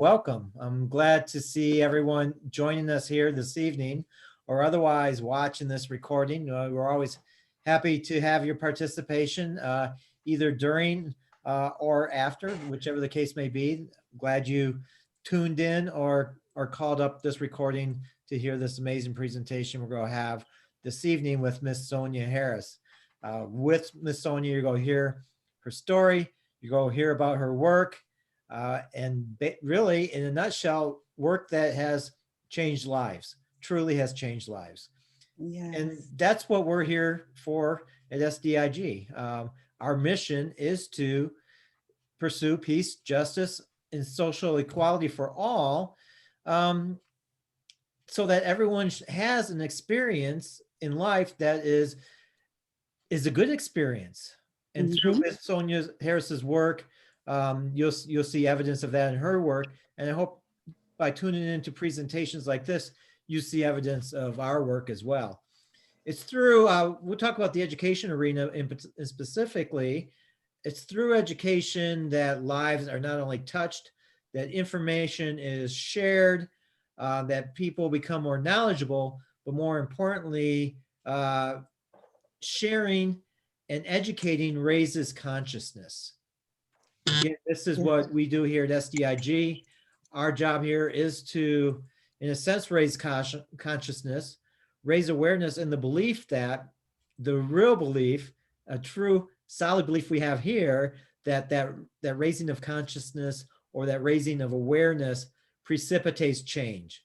Welcome. I'm glad to see everyone joining us here this evening or otherwise watching this recording. We're always happy to have your participation either during or after, whichever the case may be. Glad you tuned in or called up this recording to hear this amazing presentation we're going to have this evening with Miss Sonia Harris. With Miss Sonia, you're going to hear her story, you're going to hear about her work, and really, in a nutshell, work that has changed lives, truly has changed lives. Yes. And that's what we're here for at SDIG. Our mission is to pursue peace, justice, and social equality for all, so that everyone has an experience in life that is a good experience. And through Ms. Sonia Harris's work, you'll see evidence of that in her work. And I hope by tuning into presentations like this, you see evidence of our work as well. It's through, we'll talk about the education arena in specifically, it's through education that lives are not only touched, that information is shared, that people become more knowledgeable, but more importantly, sharing and educating raises consciousness. Again, this is what we do here at SDIG. Our job here is to, in a sense, raise consciousness, raise awareness, and the belief that the real belief, a true solid belief we have here, that raising of consciousness or that raising of awareness precipitates change.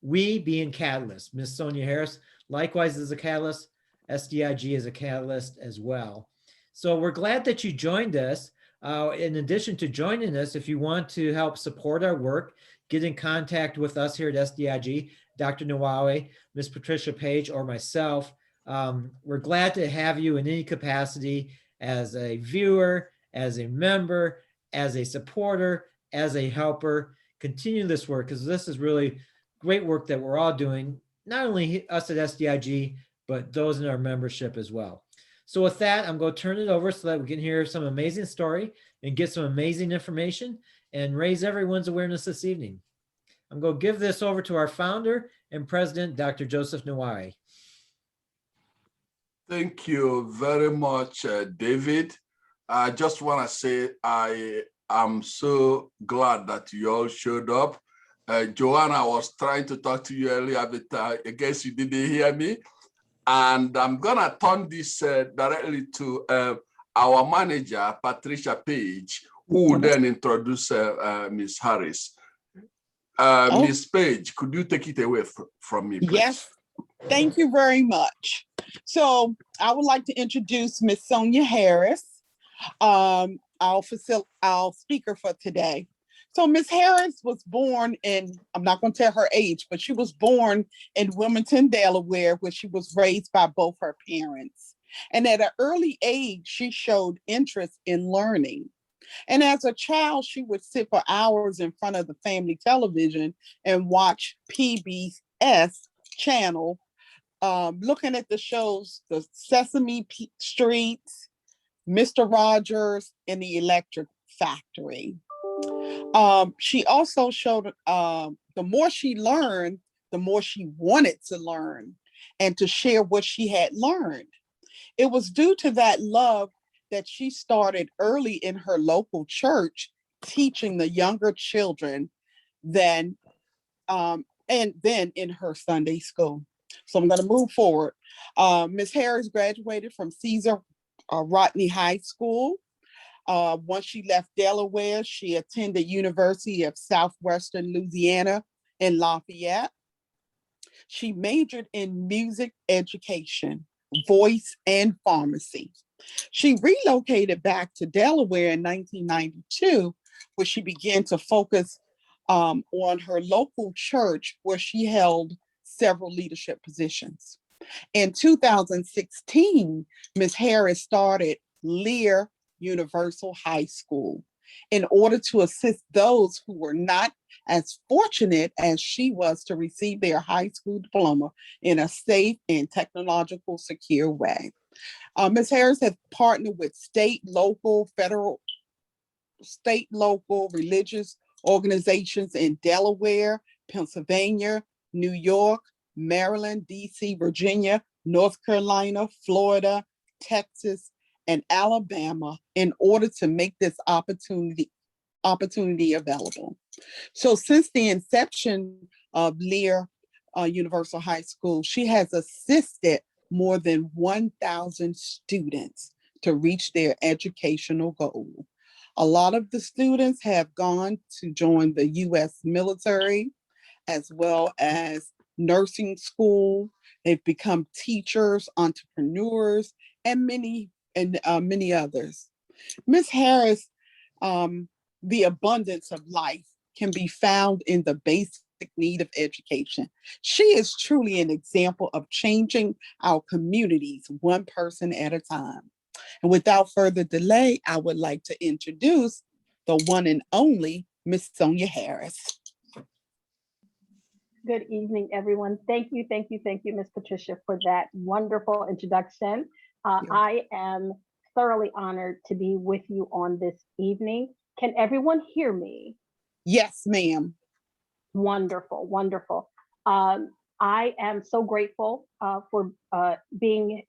We being catalysts. Ms. Sonia Harris likewise is a catalyst. SDIG is a catalyst as well. So we're glad that you joined us. In addition to joining us, if you want to help support our work, get in contact with us here at SDIG, Dr. Nawawi, Ms. Patricia Page, or myself. We're glad to have you in any capacity as a viewer, as a member, as a supporter, as a helper. Continue this work because this is really great work that we're all doing, not only us at SDIG, but those in our membership as well. So with that, I'm going to turn it over so that we can hear some amazing story and get some amazing information and raise everyone's awareness this evening. I'm going to give this over to our founder and president, Dr. Joseph Nawawi. Thank you very much, David. I just want to say I am so glad that you all showed up. Joanna, I was trying to talk to you earlier, but I guess you didn't hear me. And I'm gonna turn this directly to our manager, Patricia Page, who will then introduce Ms. Harris. Ms. Page, could you take it away from me, please? Yes, thank you very much. So I would like to introduce Ms. Sonia Harris, our speaker for today. So Ms. Harris was born in, I'm not going to tell her age, but she was born in Wilmington, Delaware, where she was raised by both her parents. And at an early age, she showed interest in learning. And as a child, she would sit for hours in front of the family television and watch PBS channel, looking at the shows, the Sesame Street, Mr. Rogers, and the Electric Factory. She also showed the more she learned, the more she wanted to learn and to share what she had learned. It was due to that love that she started early in her local church, teaching the younger children and then in her Sunday school. So I'm going to move forward. Ms. Harris graduated from Caesar Rodney High School. Once she left Delaware, she attended University of Southwestern Louisiana in Lafayette. She majored in music education, voice, and pharmacy. She relocated back to Delaware in 1992, where she began to focus on her local church, where she held several leadership positions. In 2016, Ms. Harris started Lear Universal High School in order to assist those who were not as fortunate as she was to receive their high school diploma in a safe and technological secure way. Ms. Harris has partnered with state, local, religious organizations in Delaware, Pennsylvania, New York, Maryland, DC, Virginia, North Carolina, Florida, Texas, and Alabama in order to make this opportunity available. So since the inception of Lear Universal High School, she has assisted more than 1,000 students to reach their educational goal. A lot of the students have gone to join the U.S. military, as well as nursing school. They've become teachers, entrepreneurs, and many others. Ms. Harris, the abundance of life can be found in the basic need of education. She is truly an example of changing our communities one person at a time. And without further delay, I would like to introduce the one and only Miss Sonia Harris. Good evening, everyone. Thank you, Ms. Patricia, for that wonderful introduction. I am thoroughly honored to be with you on this evening. Can everyone hear me? Yes, ma'am. Wonderful, wonderful. I am so grateful for being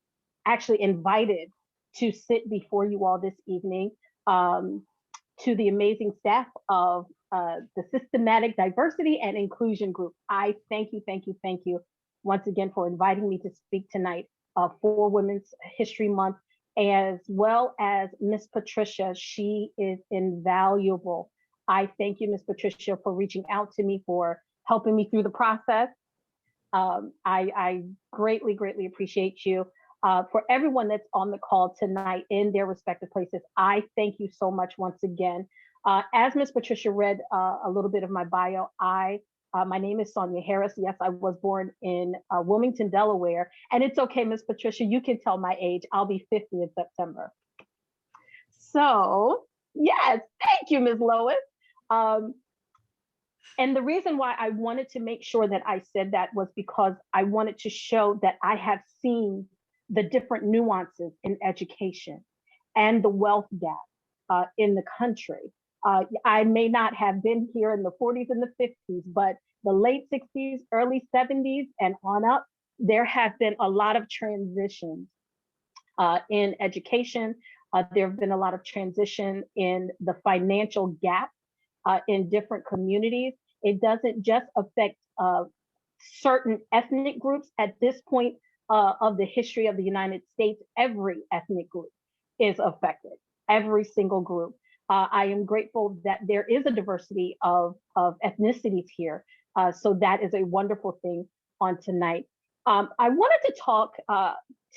actually invited to sit before you all this evening, to the amazing staff of the Systematic Diversity and Inclusion Group. I thank you once again for inviting me to speak tonight for Women's History Month, as well as Miss Patricia. She is invaluable. I thank you, Miss Patricia, for reaching out to me, for helping me through the process. I greatly appreciate you. For everyone that's on the call tonight in their respective places, I thank you so much once again. As Ms. Patricia read a little bit of my bio, my name is Sonia Harris. Yes, I was born in Wilmington, Delaware. And it's okay, Ms. Patricia, you can tell my age. I'll be 50 in September. So yes, thank you, Ms. Lois. And the reason why I wanted to make sure that I said that was because I wanted to show that I have seen the different nuances in education and the wealth gap in the country. I may not have been here in the 40s and the 50s, but the late 60s, early 70s and on up, there have been a lot of transitions in education. There have been a lot of transition in the financial gap in different communities. It doesn't just affect certain ethnic groups at this point of the history of the United States. Every ethnic group is affected, every single group. I am grateful that there is a diversity of ethnicities here. So that is a wonderful thing on tonight. I wanted to talk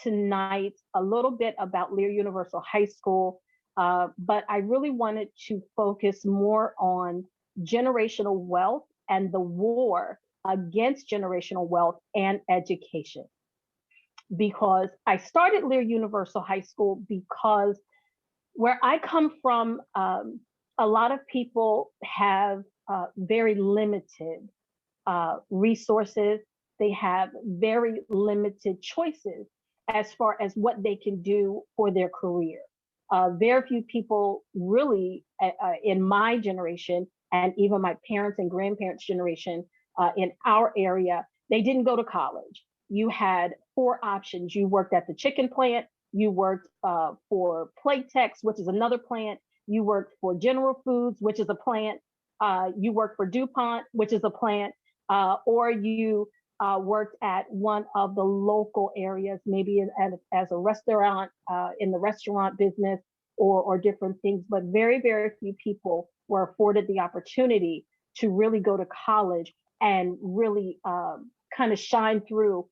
tonight a little bit about Lear Universal High School, but I really wanted to focus more on generational wealth and the war against generational wealth and education. Because I started Lear Universal High School because where I come from, a lot of people have very limited resources. They have very limited choices as far as what they can do for their career. Very few people really in my generation, and even my parents and grandparents' generation in our area, they didn't go to college. You had 4 options. You worked at the chicken plant, you worked for Playtex, which is another plant, you worked for General Foods, which is a plant, you worked for DuPont, which is a plant, or you worked at one of the local areas, maybe as a restaurant, in the restaurant business, or different things. But very few people were afforded the opportunity to really go to college and really kind of shine through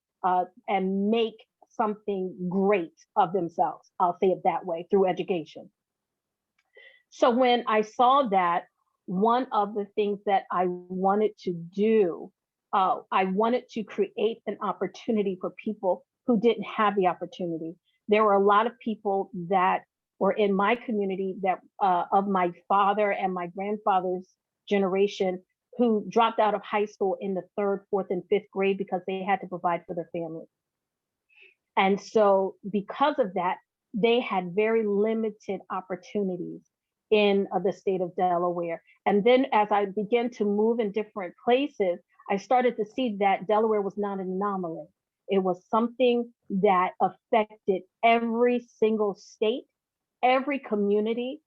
and make something great of themselves. I'll say it that way, through education. So when I saw that, one of the things that I wanted to do, I wanted to create an opportunity for people who didn't have the opportunity. There were a lot of people that were in my community that of my father and my grandfather's generation who dropped out of high school in the 3rd, 4th, and 5th grade because they had to provide for their family. And so because of that, they had very limited opportunities. in the state of Delaware. And then as I began to move in different places, I started to see that Delaware was not an anomaly. It was something that affected every single state, every community,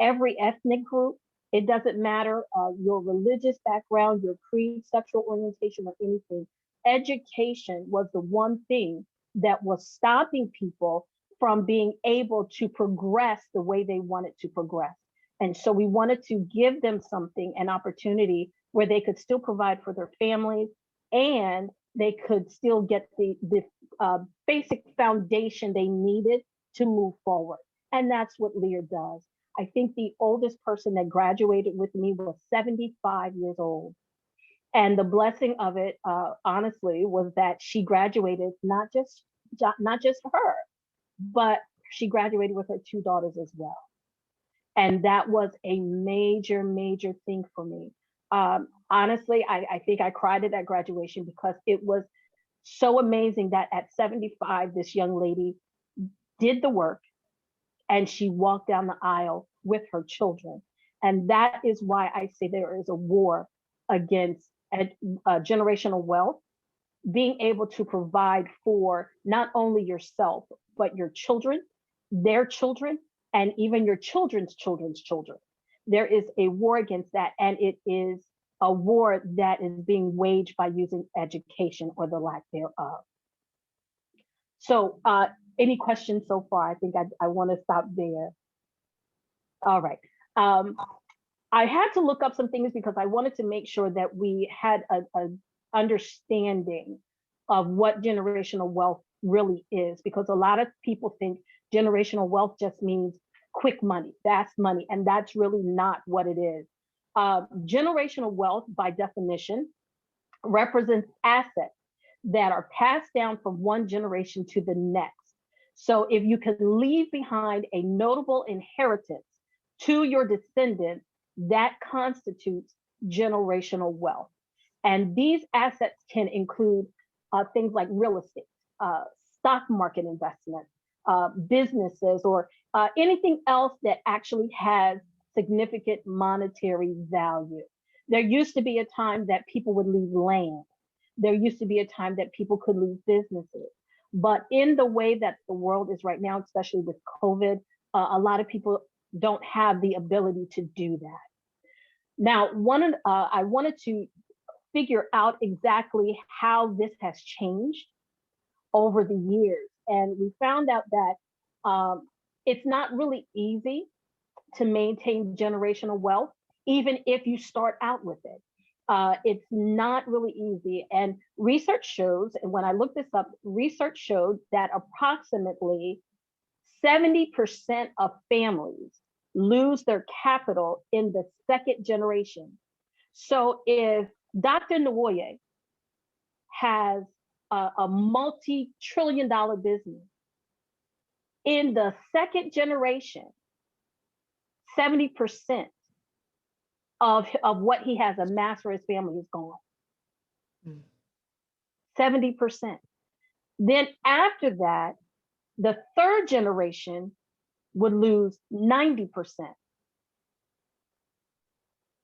every ethnic group. It doesn't matter your religious background, your creed, sexual orientation, or anything. Education was the one thing that was stopping people from being able to progress the way they wanted to progress. And so we wanted to give them something, an opportunity where they could still provide for their families and they could still get the basic foundation they needed to move forward. And that's what Lear does. I think the oldest person that graduated with me was 75 years old. And the blessing of it, honestly, was that she graduated not just her, but she graduated with her two daughters as well. And that was a major, major thing for me. Honestly, I think I cried at that graduation because it was so amazing that at 75, this young lady did the work and she walked down the aisle with her children. And that is why I say there is a war against generational wealth, being able to provide for not only yourself, but your children, their children, and even your children's children's children. There is a war against that, and it is a war that is being waged by using education or the lack thereof. So any questions so far? I think I want to stop there. All right. I had to look up some things because I wanted to make sure that we had a understanding of what generational wealth really is, because a lot of people think generational wealth just means quick money, fast money, and that's really not what it is. Generational wealth, by definition, represents assets that are passed down from one generation to the next. So if you can leave behind a notable inheritance to your descendants, that constitutes generational wealth. And these assets can include things like real estate, stock market investments, businesses, or anything else that actually has significant monetary value. There used to be a time that people would leave land. There used to be a time that people could leave businesses. But in the way that the world is right now, especially with COVID, a lot of people don't have the ability to do that. Now, I wanted to figure out exactly how this has changed over the years. And we found out that it's not really easy to maintain generational wealth, even if you start out with it. It's not really easy. And research shows, and when I looked this up, research showed that approximately 70% of families lose their capital in the second generation. So if Dr. Nwoye has a multi-trillion-dollar business, in the second generation, 70% of what he has amassed for his family is gone. 70%. Then after that, the third generation would lose 90%.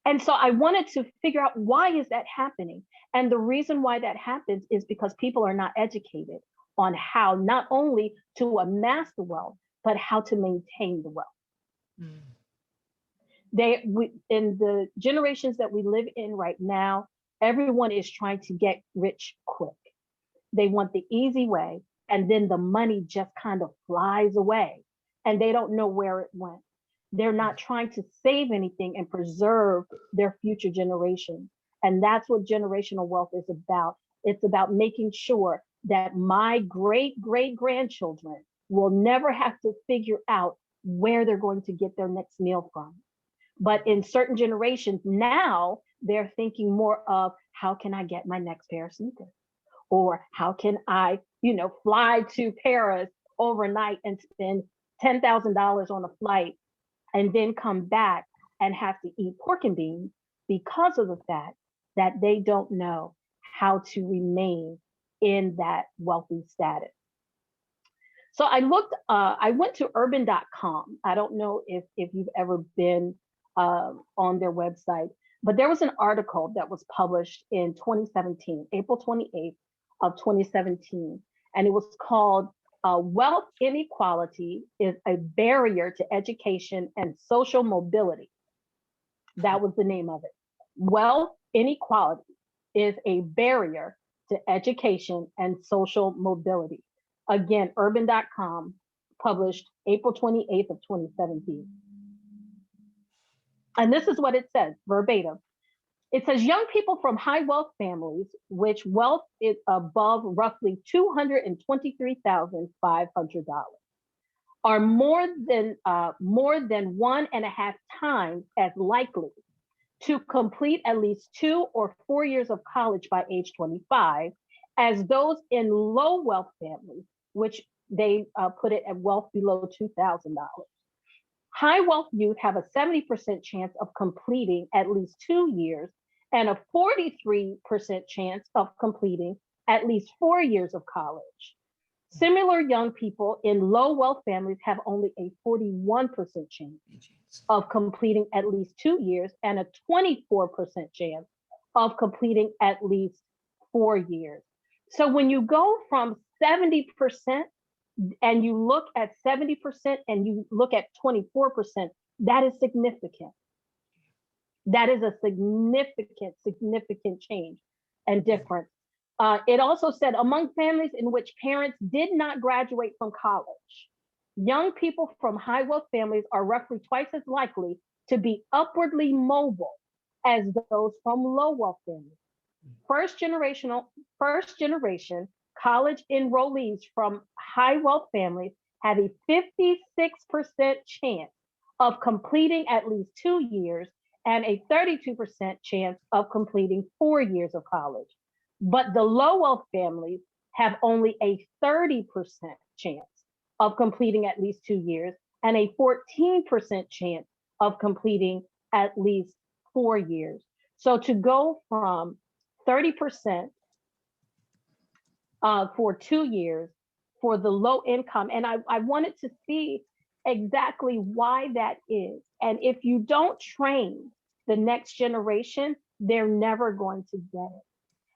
And so I wanted to figure out, why is that happening? And the reason why that happens is because people are not educated on how not only to amass the wealth, but how to maintain the wealth. In the generations that we live in right now, everyone is trying to get rich quick. They want the easy way, and then the money just kind of flies away and they don't know where it went. They're not trying to save anything and preserve their future generations. And that's what generational wealth is about. It's about making sure that my great-great-grandchildren will never have to figure out where they're going to get their next meal from. But in certain generations now, they're thinking more of, how can I get my next pair of sneakers? Or how can I, fly to Paris overnight and spend $10,000 on a flight and then come back and have to eat pork and beans, because of the fact that they don't know how to remain in that wealthy status. So I went to urban.com. I don't know if you've ever been on their website, but there was an article that was published in 2017, April 28th of 2017, and it was called Wealth Inequality is a Barrier to Education and Social Mobility. That was the name of it. Wealth inequality is a barrier to education and social mobility. Again, urban.com, published April 28th of 2017. And this is what it says, verbatim. It says young people from high wealth families, which wealth is above roughly $223,500, are more than 1.5 times as likely to complete at least 2 or 4 years of college by age 25 as those in low wealth families, which they put it at wealth below $2,000. High wealth youth have a 70% chance of completing at least 2 years and a 43% chance of completing at least 4 years of college. Similar young people in low wealth families have only a 41% chance of completing at least 2 years and a 24% chance of completing at least 4 years. So when you go from 70% and you look at 70% and you look at 24%, that is significant. That is a significant change and difference. It also said among families in which parents did not graduate from college, young people from high wealth families are roughly twice as likely to be upwardly mobile as those from low wealth families. First generation college enrollees from high wealth families have a 56% chance of completing at least 2 years and a 32% chance of completing 4 years of college. But the low wealth families have only a 30% chance of completing at least 2 years and a 14% chance of completing at least 4 years. So to go from 30% for 2 years for the low income, and I wanted to see exactly why that is. And if you don't train the next generation, they're never going to get it.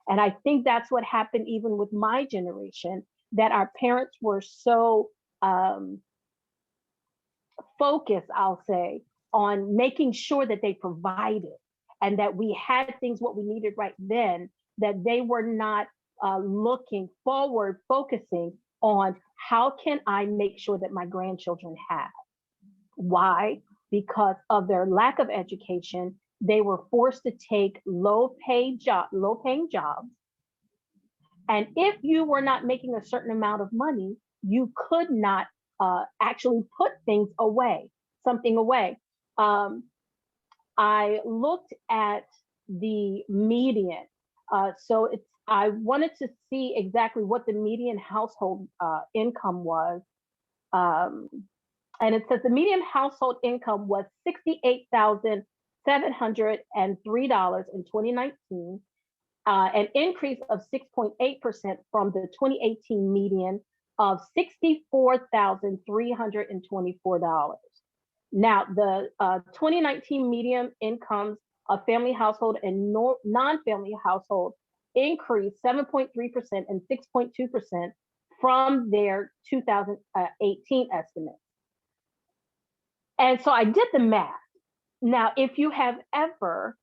And I think that's what happened even with my generation, that our parents were so focused, I'll say, on making sure that they provided and that we had things what we needed right then, that they were not looking forward, focusing on how can I make sure that my grandchildren have. Why? Because of their lack of education, they were forced to take low-paying jobs. And if you were not making a certain amount of money, you could not actually put things away, something away. I looked at the median. I wanted to see exactly what the median household income was. And it says the median household income was $68,703 in 2019, an increase of 6.8% from the 2018 median of $64,324. Now, the 2019 median incomes of family household and non-family household increased 7.3% and 6.2% from their 2018 estimates. And so I did the math. Now, if you have ever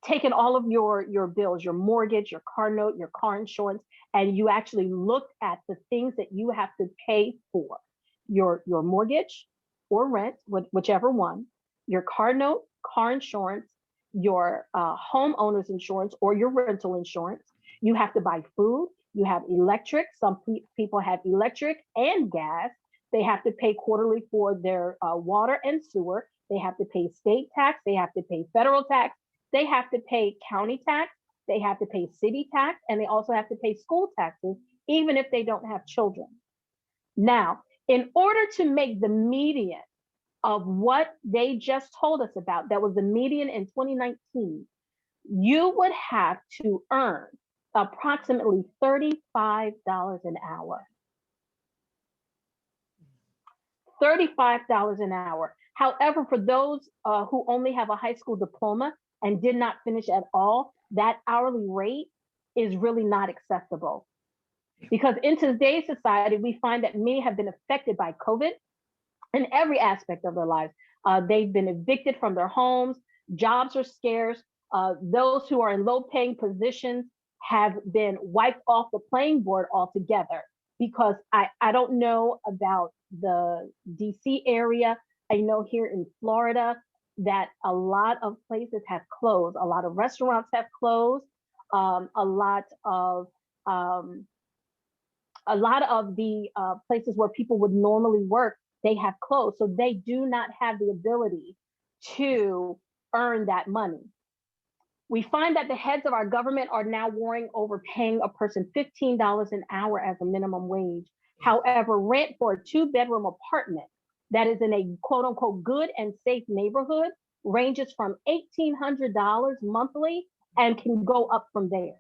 taken all of your bills, your mortgage, your car note, your car insurance, and you actually looked at the things that you have to pay for, your mortgage or rent, whichever one, your car note, car insurance, your homeowner's insurance or your rental insurance, you have to buy food, you have electric, some people have electric and gas, they have to pay quarterly for their water and sewer, they have to pay state tax, they have to pay federal tax, they have to pay county tax, they have to pay city tax, and they also have to pay school taxes, even if they don't have children. Now, in order to make the median of what they just told us about, that was the median in 2019, you would have to earn approximately $35 an hour. $35 an hour. However, for those who only have a high school diploma and did not finish at all, that hourly rate is really not accessible. Because in today's society, we find that many have been affected by COVID in every aspect of their lives. They've been evicted from their homes, jobs are scarce. Those who are in low paying positions have been wiped off the playing board altogether. Because I don't know about the DC area. I know here in Florida that a lot of places have closed. A lot of restaurants have closed. A lot of the places where people would normally work, they have closed. So they do not have the ability to earn that money. We find that the heads of our government are now warring over paying a person $15 an hour as a minimum wage. However, rent for a 2-bedroom apartment that is in a quote unquote good and safe neighborhood ranges from $1,800 monthly and can go up from there.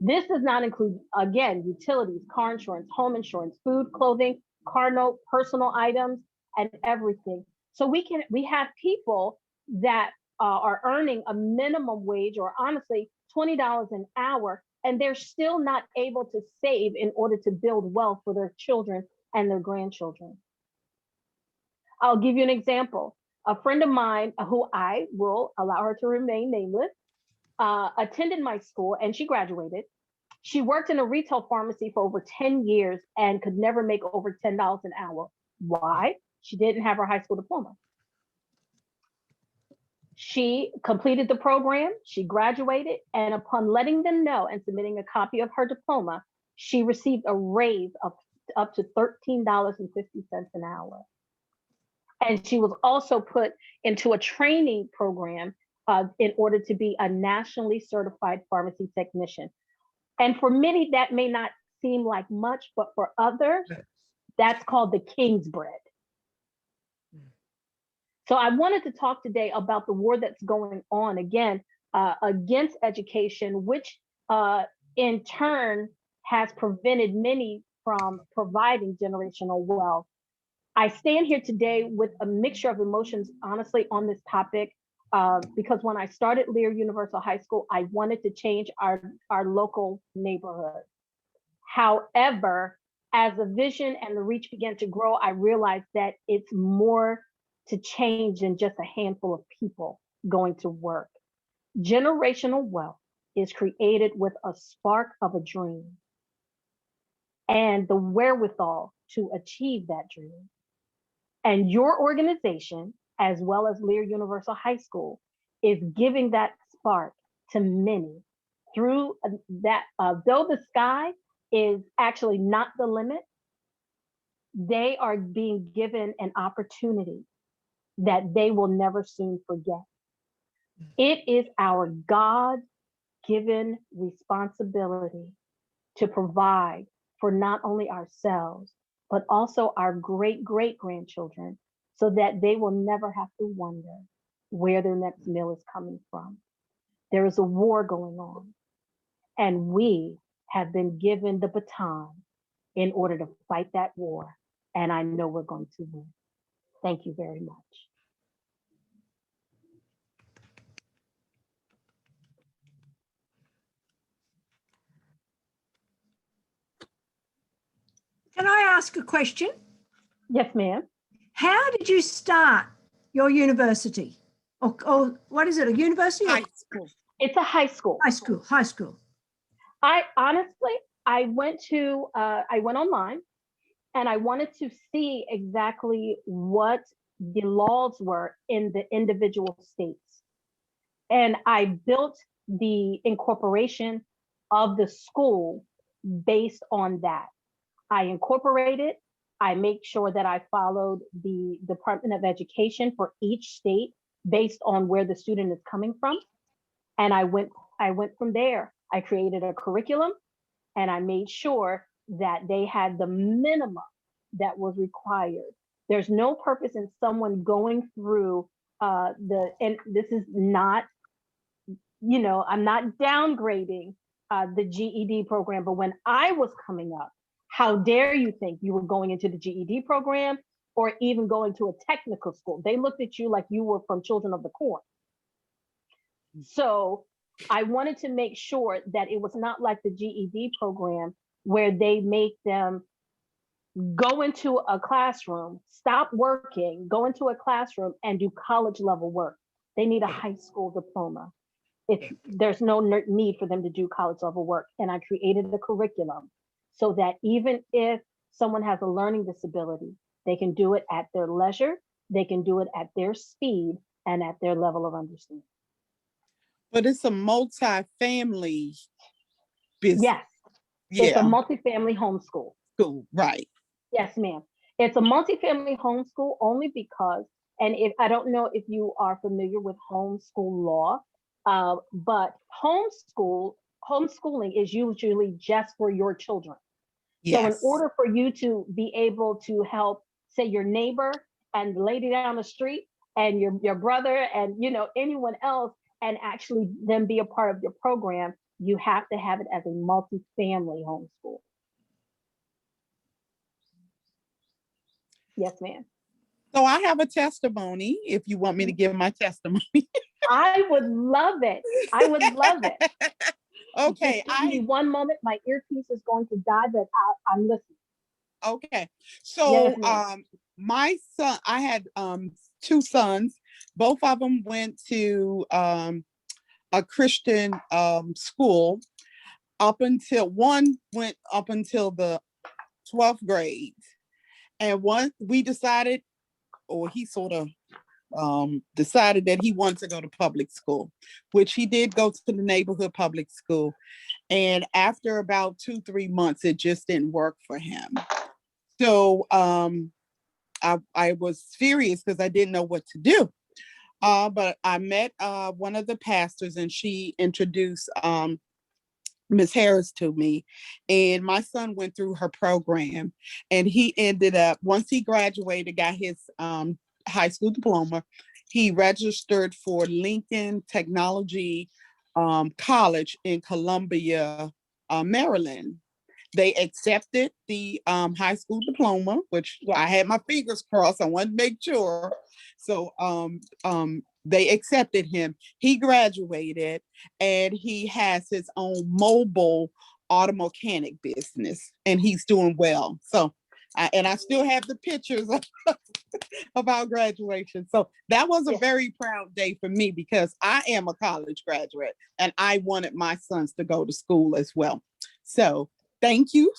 This does not include, again, utilities, car insurance, home insurance, food, clothing, car note, personal items, and everything. So we have people that are earning a minimum wage, or honestly $20 an hour, and they're still not able to save in order to build wealth for their children and their grandchildren. I'll give you an example. A friend of mine, who I will allow her to remain nameless, attended my school and she graduated. She worked in a retail pharmacy for over 10 years and could never make over $10 an hour. Why? She didn't have her high school diploma. She completed the program, she graduated, and upon letting them know and submitting a copy of her diploma, she received a raise of up to $13.50 an hour. And she was also put into a training program in order to be a nationally certified pharmacy technician. And for many, that may not seem like much, but for others, that's called the king's bread. So I wanted to talk today about the war that's going on, again, against education, which in turn has prevented many from providing generational wealth. I stand here today with a mixture of emotions, honestly, on this topic, because when I started Lear Universal High School, I wanted to change our local neighborhood. However, as the vision and the reach began to grow, I realized that it's more to change than just a handful of people going to work. Generational wealth is created with a spark of a dream and the wherewithal to achieve that dream. And your organization, as well as Lear Universal High School, is giving that spark to many through that. Though the sky is actually not the limit, they are being given an opportunity that they will never soon forget. It is our God-given responsibility to provide for not only ourselves, but also our great-great-grandchildren, so that they will never have to wonder where their next meal is coming from. There is a war going on, and we have been given the baton in order to fight that war, and I know we're going to win. Thank you very much. Can I ask a question? Yes, ma'am. How did you start your university? Or what is it, a university? High school. It's a high school. High school. I honestly, I went online and I wanted to see exactly what the laws were in the individual states. And I built the incorporation of the school based on that. I incorporated, I make sure that I followed the Department of Education for each state based on where the student is coming from. And I went from there. I created a curriculum and I made sure that they had the minimum that was required. There's no purpose in someone going through and this is not, I'm not downgrading the GED program. But when I was coming up, how dare you think you were going into the GED program or even going to a technical school? They looked at you like you were from Children of the Corn. So I wanted to make sure that it was not like the GED program where they make them go into a classroom, stop working, go into a classroom and do college level work. They need a high school diploma. There's no need for them to do college level work. And I created a curriculum so that even if someone has a learning disability, they can do it at their leisure, they can do it at their speed and at their level of understanding. But it's a multi-family business. Yes, it's a Yeah, multifamily homeschool. school, right. Yes, ma'am. It's a multifamily homeschool only because, and if I don't know if you are familiar with homeschool law, but homeschooling is usually just for your children. So in Yes. order for you to be able to help, say, your neighbor and the lady down the street and your brother and anyone else, and actually then be a part of your program, you have to have it as a multifamily homeschool. Yes, ma'am. So I have a testimony if you want me to give my testimony. I would love it. I would love it. Okay, Just give me one moment. My earpiece is going to die, but I'm listening. okay. So Yes, ma'am. my son, I had two sons. Both of them went to a Christian school up until one went up until the 12th grade. And we decided, or he sort of decided that he wanted to go to public school, which he did go to the neighborhood public school. And after about 2-3 months, it just didn't work for him. So I was furious because I didn't know what to do. But I met one of the pastors and she introduced Ms. Harris to me, and my son went through her program and he ended up, once he graduated, got his high school diploma, he registered for Lincoln Technology College in Columbia, Maryland. They accepted the high school diploma, which I had my fingers crossed. I wanted to make sure. So they accepted him. He graduated and he has his own mobile auto mechanic business and he's doing well. So, I still have the pictures of our graduation. So that was a very proud day for me because I am a college graduate and I wanted my sons to go to school as well. So thank you,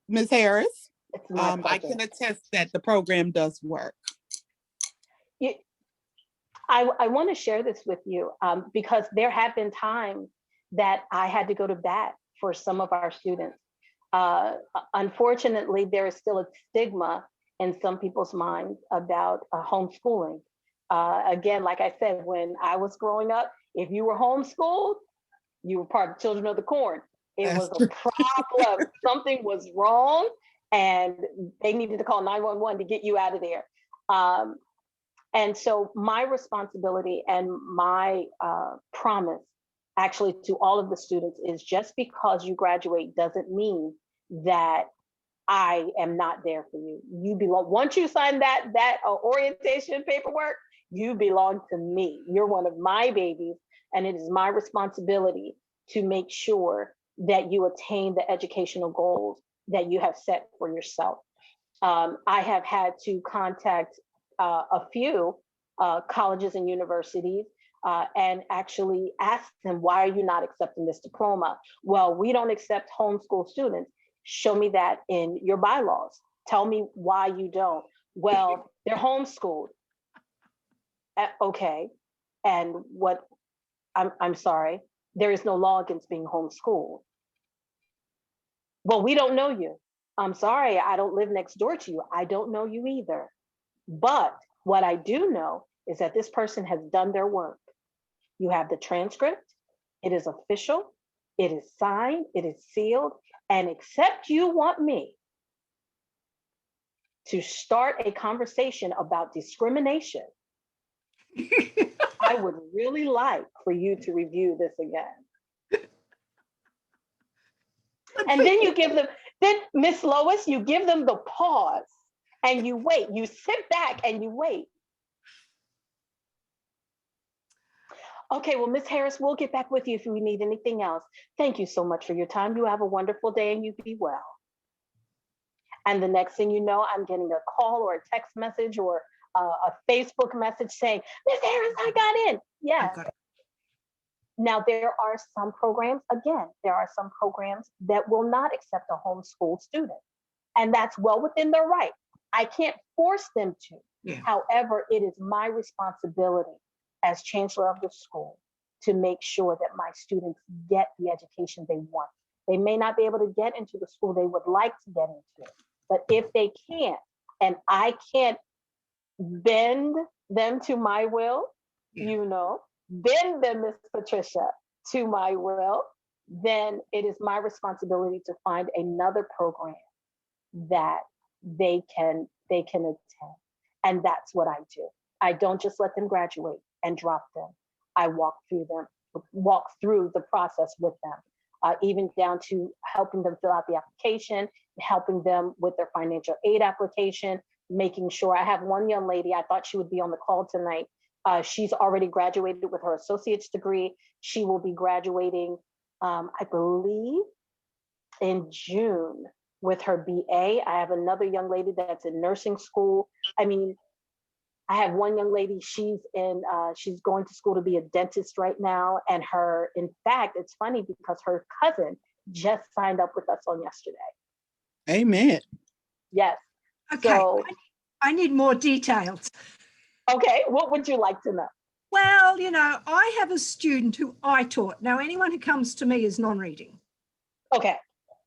Ms. Harris. I can attest that the program does work. I want to share this with you because there have been times that I had to go to bat for some of our students. Unfortunately, there is still a stigma in some people's minds about homeschooling. Again, like I said, when I was growing up, if you were homeschooled, you were part of Children of the Corn. It was a problem. Something was wrong and they needed to call 911 to get you out of there. And so my responsibility and my promise actually to all of the students is just because you graduate doesn't mean that I am not there for you. You belong, once you sign that orientation paperwork, you belong to me. You're one of my babies and it is my responsibility to make sure that you attain the educational goals that you have set for yourself. I have had to contact a few colleges and universities and actually ask them, why are you not accepting this diploma? Well, we don't accept homeschool students. Show me that in your bylaws. Tell me why you don't. Well, they're homeschooled. Okay. And what, I'm sorry, there is no law against being homeschooled. Well, we don't know you. I'm sorry, I don't live next door to you. I don't know you either. But what I do know is that this person has done their work. You have the transcript. It is official. It is signed. It is sealed. And except you want me to start a conversation about discrimination, I would really like for you to review this again. And then you give them, then Miss Lois, you give them the pause and you wait. You sit back and you wait. Okay, well, Miss Harris, we'll get back with you if we need anything else. Thank you so much for your time. You have a wonderful day and you be well. And the next thing you know, I'm getting a call or a text message or a Facebook message saying, Miss Harris, I got in. Yes. got it. Now, there are some programs, again, there are some programs that will not accept a homeschool student. And that's well within their right. I can't force them to. Yeah. However, it is my responsibility as chancellor of the school to make sure that my students get the education they want. They may not be able to get into the school they would like to get into, but if they can't, and I can't bend them to my will, Yeah. bend them, Miss Patricia, to my will, then it is my responsibility to find another program that they can attend. And that's what I do. I don't just let them graduate and drop them. I walk through the process with them, even down to helping them fill out the application, helping them with their financial aid application, making sure. I have one young lady, I thought she would be on the call tonight. She's already graduated with her associate's degree. She will be graduating, I believe, in June with her BA. I have another young lady that's in nursing school. I mean, I have one young lady, she's going to school to be a dentist right now. And in fact, it's funny because her cousin just signed up with us on yesterday. Amen. Yes. Okay. So, I need more details. okay, what would you like to know? Well, I have a student who I taught. Now, anyone who comes to me is non-reading. Okay,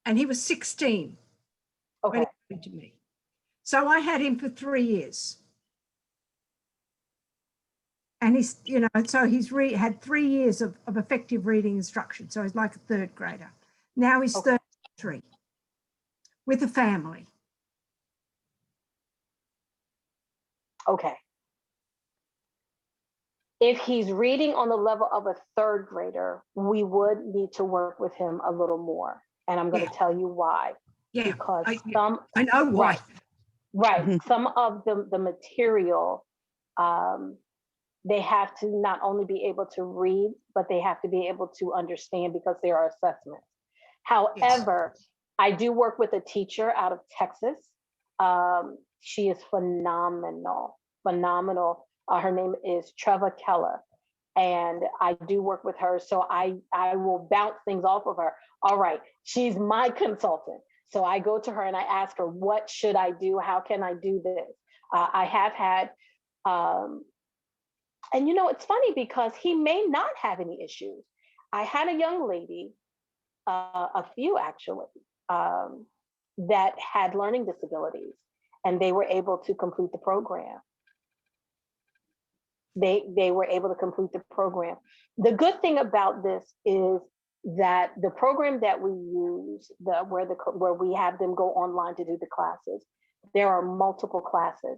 And he was 16 when okay, he came to me. So I had him for 3 years. And he's had 3 years of effective reading instruction. So he's like a third grader. Now he's Okay. 33 with a family. okay. If he's reading on the level of a third grader, we would need to work with him a little more. And I'm going to tell you why. Yeah, Because I know why. Right. Mhm. Some of the material, they have to not only be able to read, but they have to be able to understand because there are assessments. However, I do work with a teacher out of Texas. She is phenomenal. Her name is Treva Keller. And I do work with her. So I will bounce things off of her. All right, she's my consultant. So I go to her and I ask her, what should I do? How can I do this? I have had, and it's funny because he may not have any issues. I had a young lady, a few actually, that had learning disabilities, and they were able to complete the program. They were able to complete the program. The good thing about this is that the program that we use, where we have them go online to do the classes, there are multiple classes,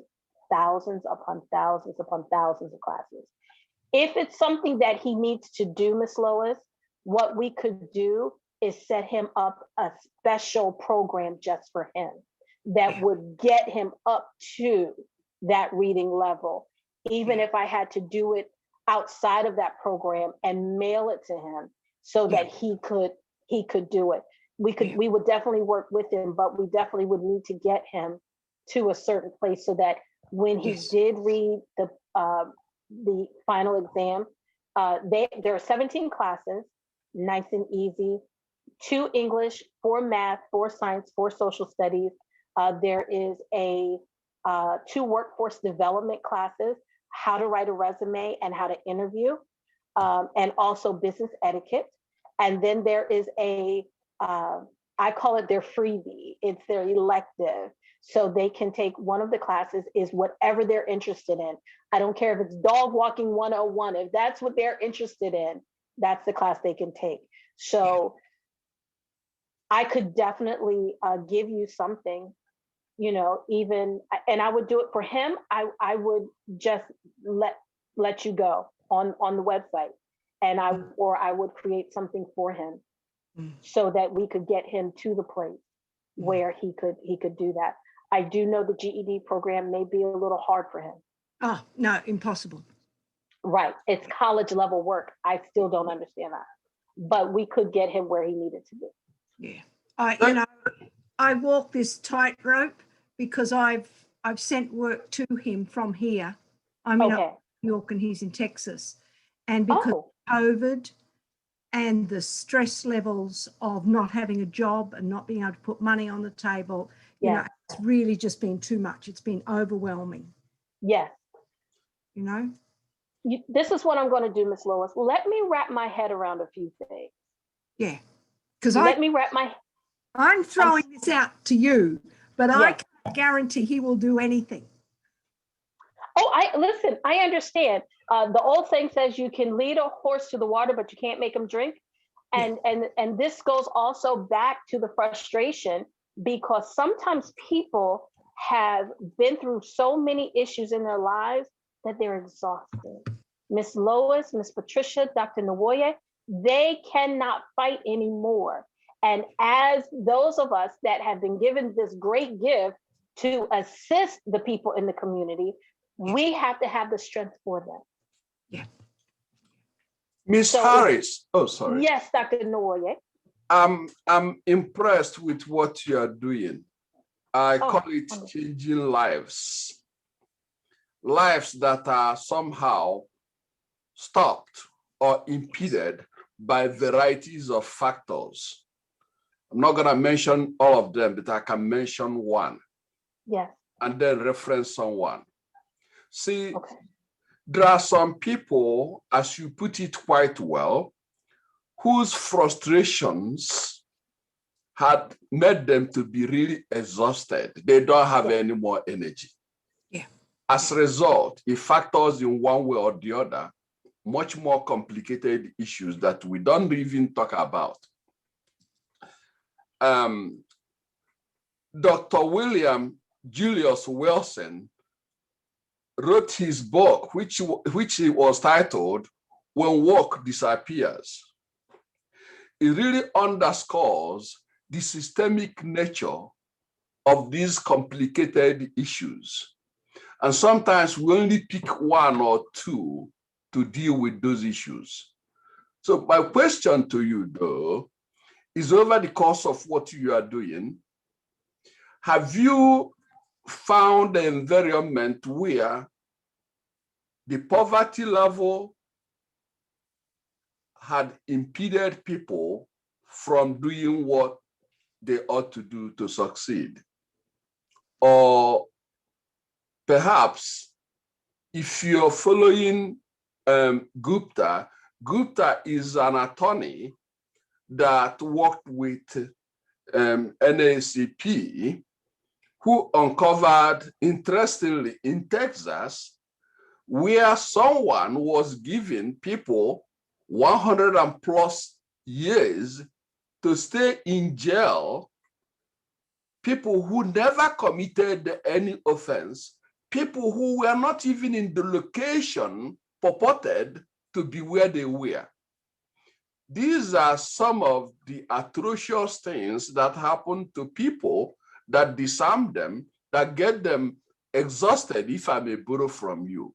thousands upon thousands upon thousands of classes. If it's something that he needs to do, Miss Lois, what we could do is set him up a special program just for him that would get him up to that reading level. Even if I had to do it outside of that program and mail it to him so that he could do it. We would definitely work with him, but we definitely would need to get him to a certain place so that when he did read the final exam, there are 17 classes, nice and easy, 2 English, 4 math, 4 science, 4 social studies. There is 2 workforce development classes, how to write a resume and how to interview, and also business etiquette. And then there is I call it their freebie. It's their elective. So they can take one of the classes is whatever they're interested in. I don't care if it's dog walking 101. If that's what they're interested in, that's the class they can take. So I could definitely give you something, even, and I would do it for him. I would just let you go on the website, and I would create something for him Mm. so that we could get him to the place where he could do that. I do know the GED program may be a little hard for him. Oh, no, impossible. Right. It's college level work. I still don't understand that. But we could get him where he needed to be. Yeah. I walk this tightrope because I've sent work to him from here. I'm in Okay. New York and he's in Texas. And because Oh, of COVID and the stress levels of not having a job and not being able to put money on the table, you know, yes. it's really just been too much. It's been overwhelming, Yes. you know? This is what I'm going to do, Miss Lois. Let me wrap my head around a few things. Yeah. Because Let me wrap my I'm throwing this out to you, but I yes. can't guarantee he will do anything. Listen, I understand. The old saying says you can lead a horse to the water, but you can't make him drink. And this goes also back to the frustration, because sometimes people have been through so many issues in their lives that they're exhausted. Miss Lois, Miss Patricia, Dr. Nwoye, they cannot fight anymore. And as those of us that have been given this great gift to assist the people in the community, we have to have the strength for them. Yeah. Miss So Harris. Oh, sorry. Yes, Dr. Nwoye. I'm impressed with what you are doing. I call it wonderful. changing lives. Lives that are somehow stopped or impeded by varieties of factors. I'm not going to mention all of them, but I can mention one. Yes. And then reference someone. See, Okay. there are some people, as you put it quite well, whose frustrations had made them to be really exhausted. They don't have any more energy. Yeah. As a result, it factors in one way or the other, much more complicated issues that we don't even talk about. Dr. William Julius Wilson wrote his book, which was titled When Work Disappears. It really underscores the systemic nature of these complicated issues. And sometimes we only pick one or two to deal with those issues. So my question to you, though, is over the course of what you are doing, have you found an environment where the poverty level had impeded people from doing what they ought to do to succeed? Or perhaps if you're following Gupta, Gupta is an attorney that worked with NAACP, who uncovered, interestingly, in Texas, where someone was giving people 100 and plus years to stay in jail, people who never committed any offense, people who were not even in the location purported to be where they were. These are some of the atrocious things that happen to people that disarm them, that get them exhausted, if I may borrow from you.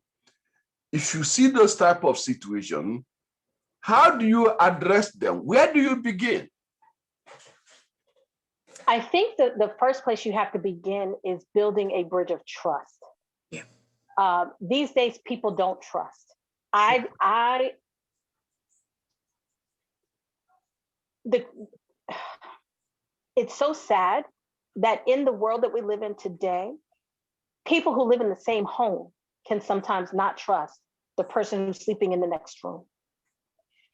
If you see those type of situations, how do you address them? Where do you begin? I think that the first place you have to begin is building a bridge of trust. Yeah. These days, people don't trust. It's so sad that in the world that we live in today, people who live in the same home can sometimes not trust the person who's sleeping in the next room,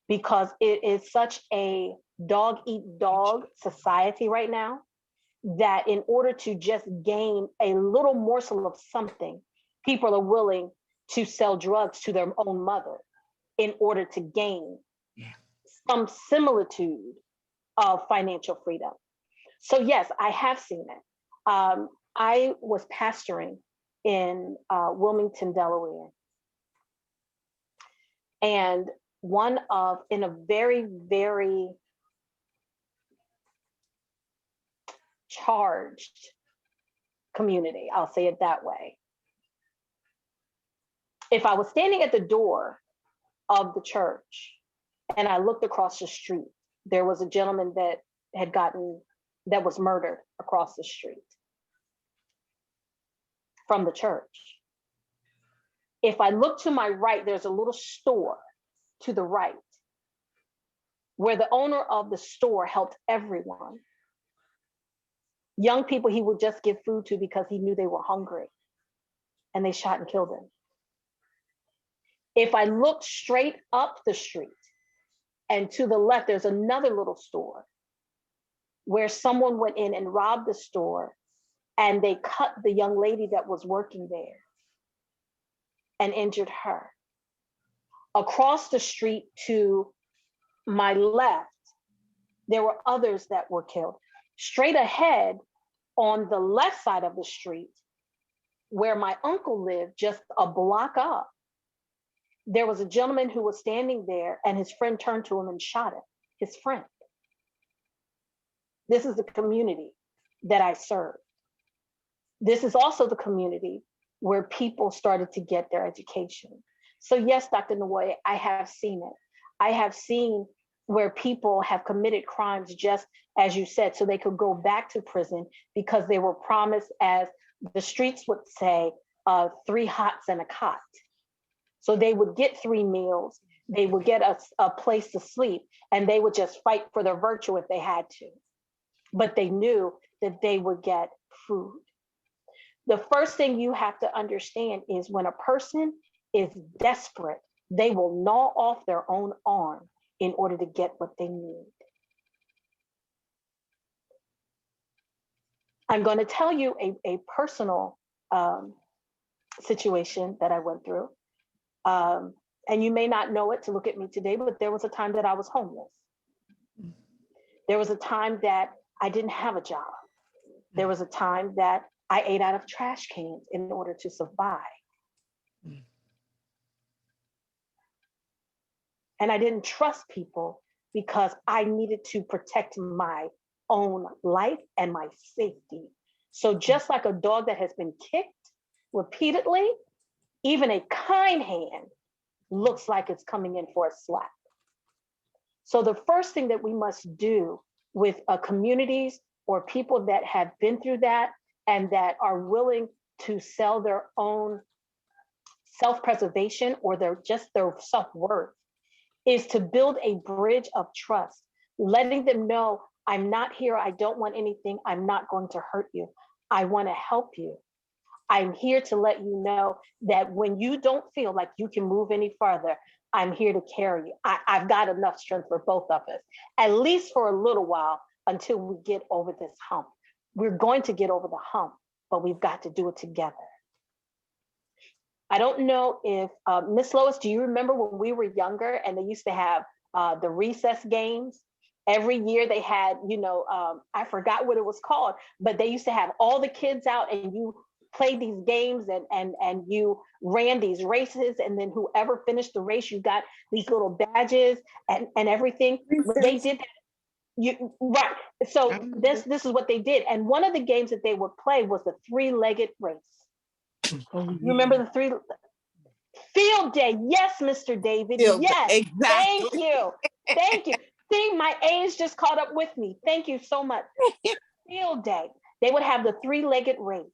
because it is such a dog eat dog society right now that in order to just gain a little morsel of something, people are willing to sell drugs to their own mother in order to gain some similitude of financial freedom. So yes, I have seen it. I was pastoring in Wilmington, Delaware. And in a very, very charged community. I'll say it that way. If I was standing at the door of the church and I looked across the street, there was a gentleman that was murdered across the street from the church. If I look to my right, there's a little store to the right where the owner of the store helped everyone. Young people he would just give food to because he knew they were hungry, and they shot and killed him. If I look straight up the street and to the left, there's another little store where someone went in and robbed the store, and they cut the young lady that was working there and injured her. Across the street to my left, there were others that were killed. Straight ahead on the left side of the street, where my uncle lived, just a block up, there was a gentleman who was standing there, and his friend turned to him and shot him, his friend. This is the community that I serve. This is also the community where people started to get their education. So yes, Dr. Nwoye, I have seen it. I have seen where people have committed crimes, just as you said, so they could go back to prison because they were promised, as the streets would say, 3 hots and a cot. So they would get 3 meals, they would get a place to sleep, and they would just fight for their virtue if they had to. But they knew that they would get food. The first thing you have to understand is when a person is desperate, they will gnaw off their own arm in order to get what they need. I'm going to tell you a personal situation that I went through. And you may not know it to look at me today, but there was a time that I was homeless. There was a time that I didn't have a job. There was a time that I ate out of trash cans in order to survive. And I didn't trust people because I needed to protect my own life and my safety. So just like a dog that has been kicked repeatedly, even a kind hand looks like it's coming in for a slap. So the first thing that we must do with communities or people that have been through that and that are willing to sell their own self-preservation or their self-worth is to build a bridge of trust, letting them know, I'm not here, I don't want anything, I'm not going to hurt you, I want to help you. I'm here to let you know that when you don't feel like you can move any farther, I'm here to carry you. I've got enough strength for both of us, at least for a little while until we get over this hump. We're going to get over the hump, but we've got to do it together. I don't know if, Miss Lois, do you remember when we were younger and they used to have the recess games? Every year they had, I forgot what it was called, but they used to have all the kids out and you played these games and you ran these races, and then whoever finished the race, you got these little badges and everything. They did that. Right. So this is what they did. And one of the games that they would play was the 3-legged race. You remember the field day? Yes, Mr. David. Yes. Exactly. Thank you. Thank you. See, my age just caught up with me. Thank you so much. Field day. They would have the 3-legged race.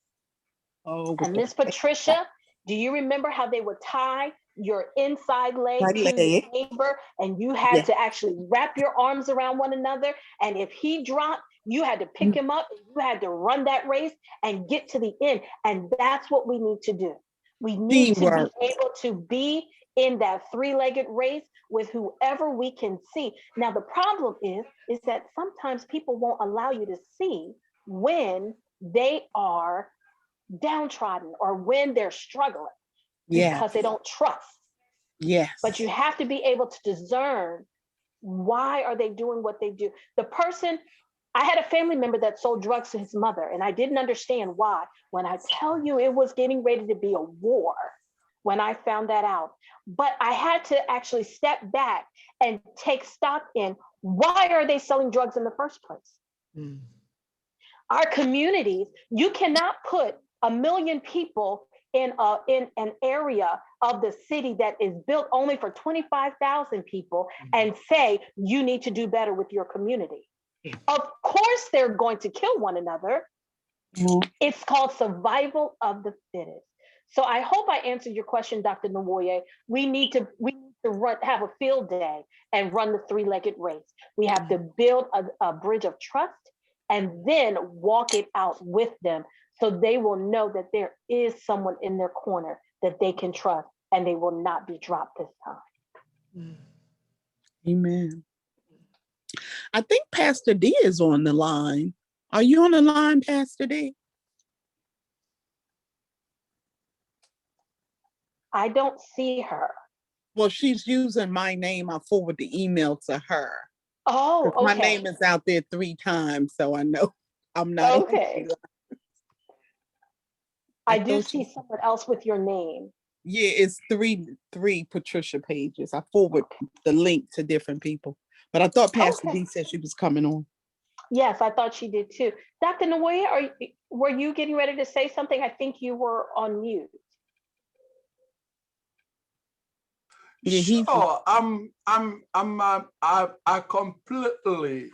And Miss Patricia, do you remember how they would tie your inside leg to your neighbor, and you had to actually wrap your arms around one another, and if he dropped, you had to pick him up, and you had to run that race and get to the end. And that's what we need to do. We need to be able to be in that 3-legged race with whoever we can see. Now, the problem is that sometimes people won't allow you to see when they are downtrodden or when they're struggling because they don't trust. Yes. But you have to be able to discern, why are they doing what they do? The person, I had a family member that sold drugs to his mother, and I didn't understand why. When I tell you it was getting ready to be a war when I found that out. But I had to actually step back and take stock in, why are they selling drugs in the first place? Our communities, you cannot put 1 million people in an area of the city that is built only for 25,000 people and say you need to do better with your community. Of course, they're going to kill one another. It's called survival of the fittest. So I hope I answered your question, Dr. Nwoye. We need to have a field day and run the three-legged race. We have to build a bridge of trust and then walk it out with them so they will know that there is someone in their corner that they can trust and they will not be dropped this time. Amen. I think Pastor D is on the line. Are you on the line, Pastor D? I don't see her. Well, she's using my name. I forward the email to her. Oh, 'Cause my okay. name is out there 3 times, so I know I'm not. on Okay. the line. I do thought see someone else with your name. Yeah, it's three Patricia pages. I forward the link to different people, but I thought Pastor Okay. D said she was coming on. Yes, I thought she did too. Dr. Nwoye, were you getting ready to say something? I think you were on mute. Yeah, he's- Sure, I completely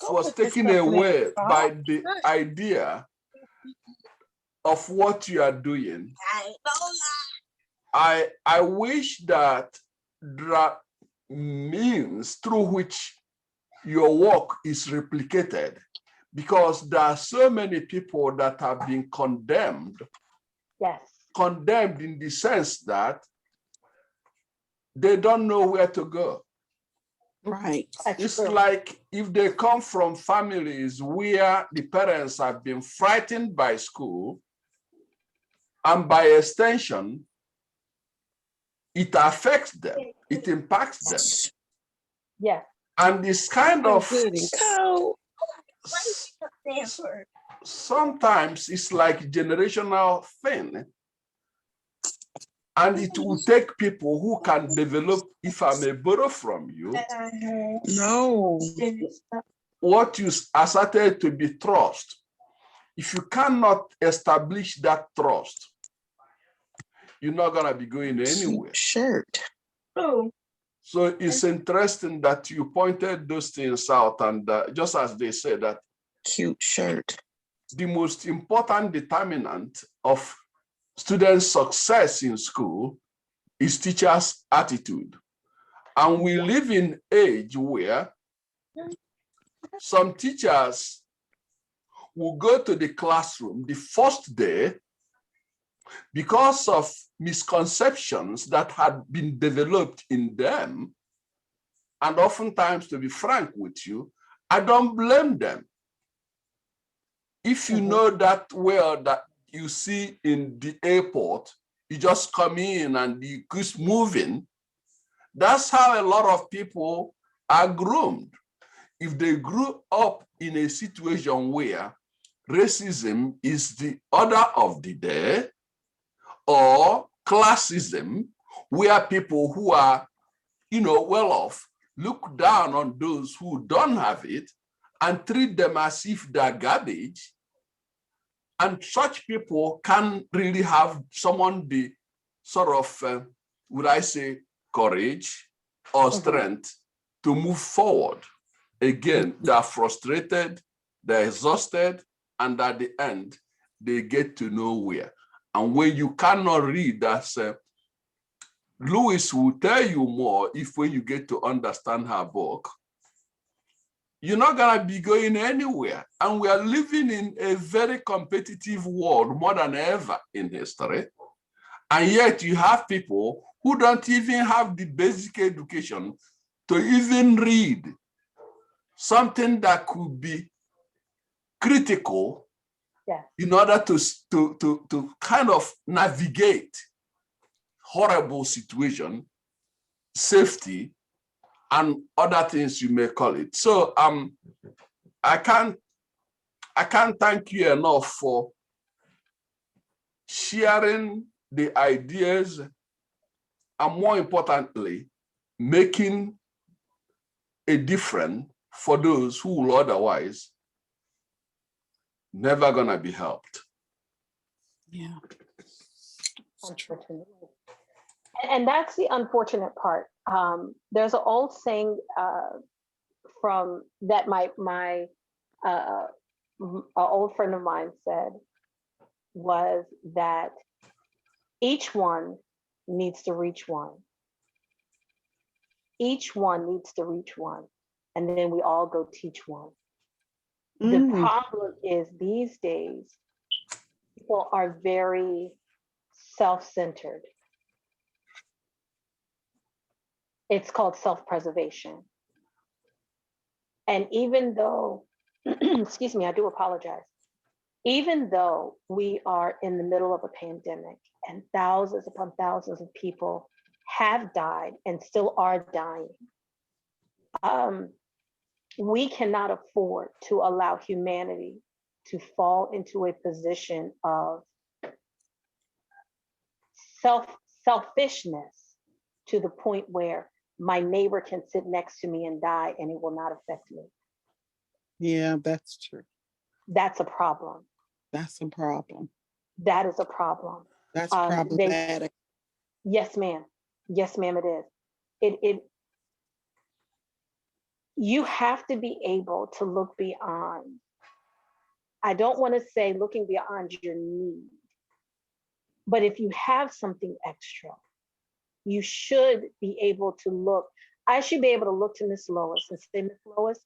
was taken away by the idea of what you are doing. I wish that there are means through which your work is replicated, because there are so many people that have been condemned. Yes. Condemned in the sense that they don't know where to go. right. That's It's true. like if they come from families where the parents have been frightened by school, and by extension, it affects them, it impacts them. Yes. And this kind of Stanford. sometimes it's like generational thing. And it will take people who can develop, if I may borrow from you, No. what you asserted to be trust. If you cannot establish that trust, you're not gonna be going anywhere. Shirt. Oh, So it's interesting that you pointed those things out, and just as they said that Cute shirt. the most important determinant of students' success in school is teachers' attitude. And we live in an age where some teachers will go to the classroom the first day because of misconceptions that had been developed in them. And oftentimes, to be frank with you, I don't blame them. If you know that well that you see in the airport, you just come in and you keep moving. That's how a lot of people are groomed. If they grew up in a situation where racism is the order of the day, or classism, where people who are, well off, look down on those who don't have it and treat them as if they're garbage. And such people can really have someone the sort of, would I say, courage or strength to move forward. Again, they're frustrated, they're exhausted, and at the end, they get to nowhere. And when you cannot read, that's Lewis will tell you more if when you get to understand her book, you're not gonna be going anywhere. And we are living in a very competitive world, more than ever in history. And yet you have people who don't even have the basic education to even read something that could be critical in order to kind of navigate horrible situation, safety, and other things you may call it. So I can't thank you enough for sharing the ideas, and more importantly, making a difference for those who will otherwise never gonna be helped. Yeah. Unfortunately. And that's the unfortunate part. There's an old saying from that a old friend of mine said was that each one needs to reach one. Each one needs to reach one, and then we all go teach one. The problem is these days, people are very self-centered. It's called self-preservation. And even though, excuse me, I do apologize. Even though we are in the middle of a pandemic and thousands upon thousands of people have died and still are dying, we cannot afford to allow humanity to fall into a position of selfishness to the point where my neighbor can sit next to me and die and it will not affect me. Yeah, that's true. That's a problem. That's a problem. That is a problem. That's problematic. Yes, ma'am. Yes, ma'am, it is. You have to be able to look beyond. I don't want to say looking beyond your need, but if you have something extra, you should be able to look. I should be able to look to Miss Lois and say, Miss Lois,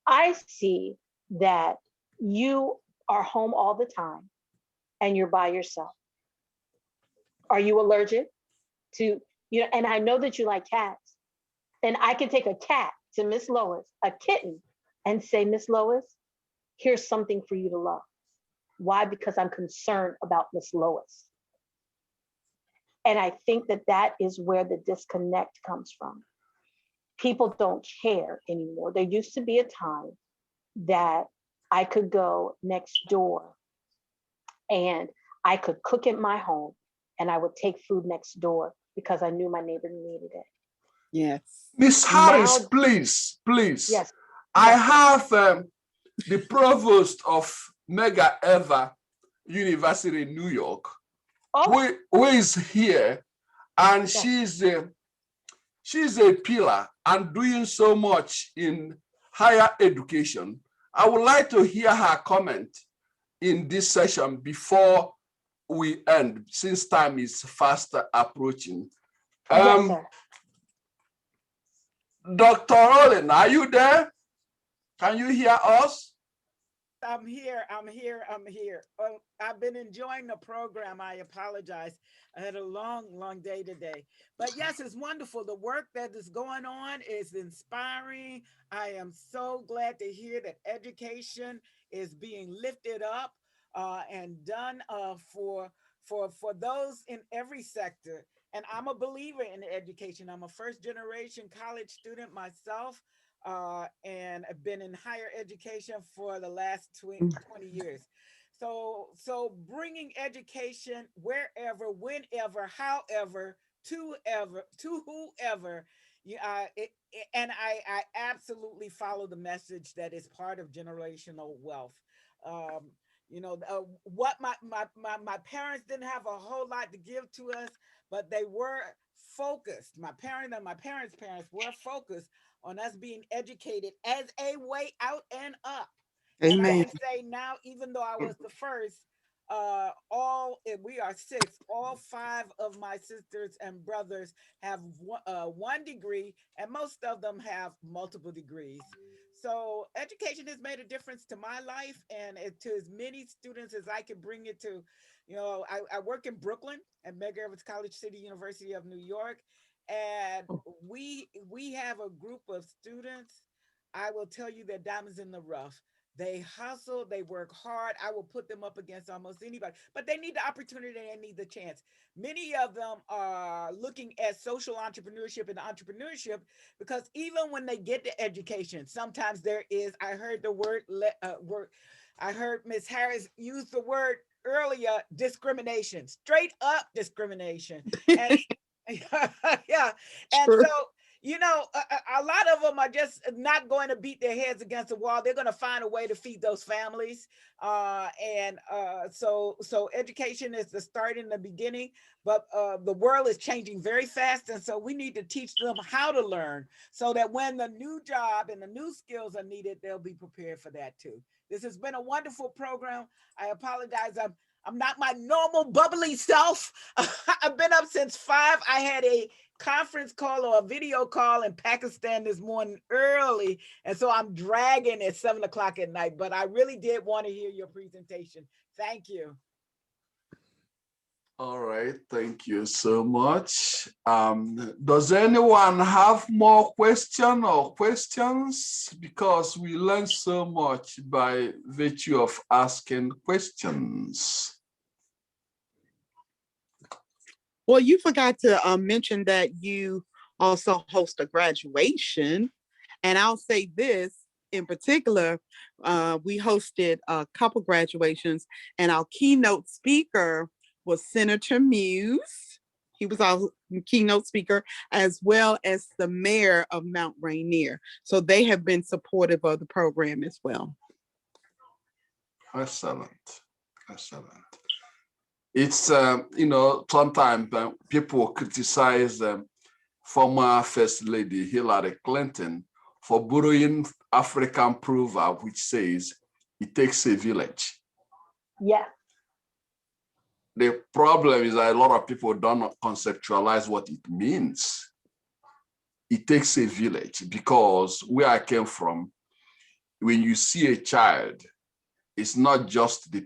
I see that you are home all the time and you're by yourself. Are you allergic to, and I know that you like cats. And I can take a cat to Miss Lois, a kitten, and say, Miss Lois, here's something for you to love. Why? Because I'm concerned about Miss Lois. And I think that that is where the disconnect comes from. People don't care anymore. There used to be a time that I could go next door and I could cook at my home and I would take food next door because I knew my neighbor needed it. Yes. Miss Harris, Now- please. Yes. I have the provost of Mega Eva University in New York, Oh, who is here, and Yes. she's a pillar and doing so much in higher education. I would like to hear her comment in this session before we end, since time is fast approaching. yes, sir. Dr. Olin, are you there? Can you hear us? I'm here. I've been enjoying the program. I apologize. I had a long day today. But yes, it's wonderful. The work that is going on is inspiring. I am so glad to hear that education is being lifted up and done for those in every sector. And I'm a believer in education. I'm a first-generation college student myself. And I've been in higher education for the last 20 years. So bringing education wherever, whenever, however, to whoever, and I absolutely follow the message that is part of generational wealth. What my parents didn't have a whole lot to give to us, but they were focused. My parents and my parents' parents were focused on us being educated as a way out and up. And I Amen. can say now, even though I was the first, we are six, all five of my sisters and brothers have one degree, and most of them have multiple degrees. So education has made a difference to my life and to as many students as I can bring it to. I work in Brooklyn at Medgar Evers College City University of New York, and we have a group of students. I will tell you, they're diamonds in the rough. They hustle, they work hard. I will put them up against almost anybody, but they need the opportunity and need the chance. Many of them are looking at social entrepreneurship and entrepreneurship because even when they get the education, sometimes there is, I heard the word, I heard Ms. Harris use the word earlier, discrimination, straight up discrimination. And yeah. And Sure. so, you know, a lot of them are just not going to beat their heads against the wall. They're going to find a way to feed those families. So education is the start in the beginning, but the world is changing very fast. And so we need to teach them how to learn so that when the new job and the new skills are needed, they'll be prepared for that too. This has been a wonderful program. I apologize. I'm not my normal bubbly self. I've been up since 5. I had a conference call or a video call in Pakistan this morning early. And so I'm dragging at 7 o'clock at night, but I really did want to hear your presentation. Thank you. All right, thank you so much. Does anyone have more questions? Because we learned so much by virtue of asking questions. Well, you forgot to mention that you also host a graduation. And I'll say this in particular, we hosted a couple graduations, and our keynote speaker was Senator Muse. He was our keynote speaker, as well as the mayor of Mount Rainier. So they have been supportive of the program as well. Excellent, excellent. It's, you know, sometimes people criticize former First Lady Hillary Clinton for borrowing African proverb, which says, it takes a village. Yeah. The problem is that a lot of people don't conceptualize what it means. It takes a village, because where I came from, when you see a child, it's not just the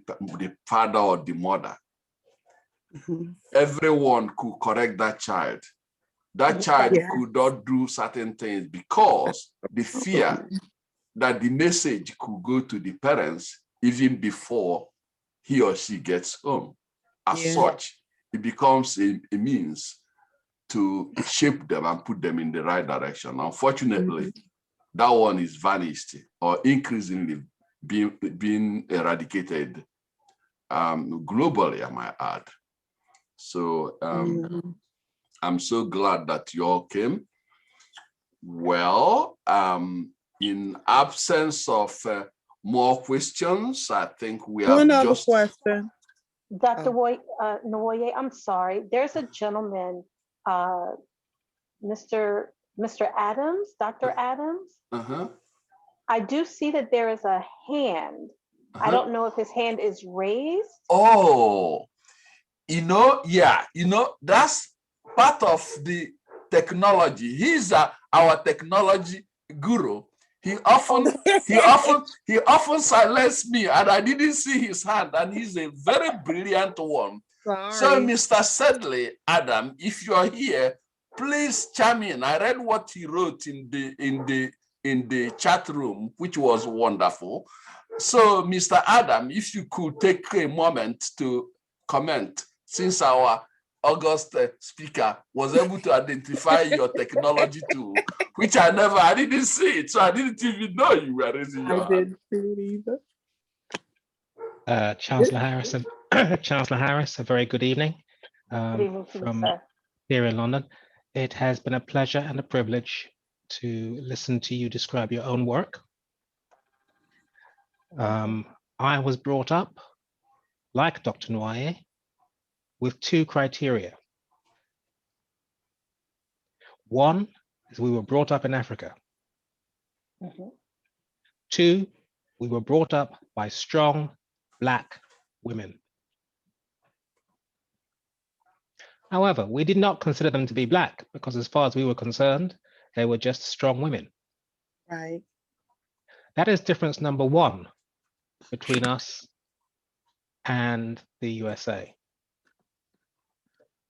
father or the mother. Mhm. Everyone could correct that child. That child Yeah. could not do certain things because the fear that the message could go to the parents even before he or she gets home. As Yeah. such, it becomes a means to shape them and put them in the right direction. Unfortunately, that one is vanished or increasingly being eradicated globally, I might add. So I'm so glad that you all came. Well, in absence of more questions, I think we have Another just... question. Dr. Nwoye, I'm sorry. There's a gentleman, Mr. Adams, Dr. Adams. I do see that there is a hand. I don't know if his hand is raised. Oh, you know, yeah, you know, that's part of the technology. He's our technology guru. He often silenced me, and I didn't see his hand, and he's a very brilliant one. Sorry. So, Mr. Sedley Adam, if you are here, please chime in. I read what he wrote in the chat room, which was wonderful. So, Mr. Adam, if you could take a moment to comment, since our August speaker was able to identify your technology tool, which I didn't see it, so I didn't even know you were raising your hand. Didn't see it either. Chancellor Harris, a very good evening Good evening to you, from sir. here in London. It has been a pleasure and a privilege to listen to you describe your own work. I was brought up, like Dr. Nwoye, with 2 criteria. One is we were brought up in Africa. 2, we were brought up by strong Black women. However, we did not consider them to be Black because as far as we were concerned, they were just strong women. Right. That is difference number 1 between us and the USA.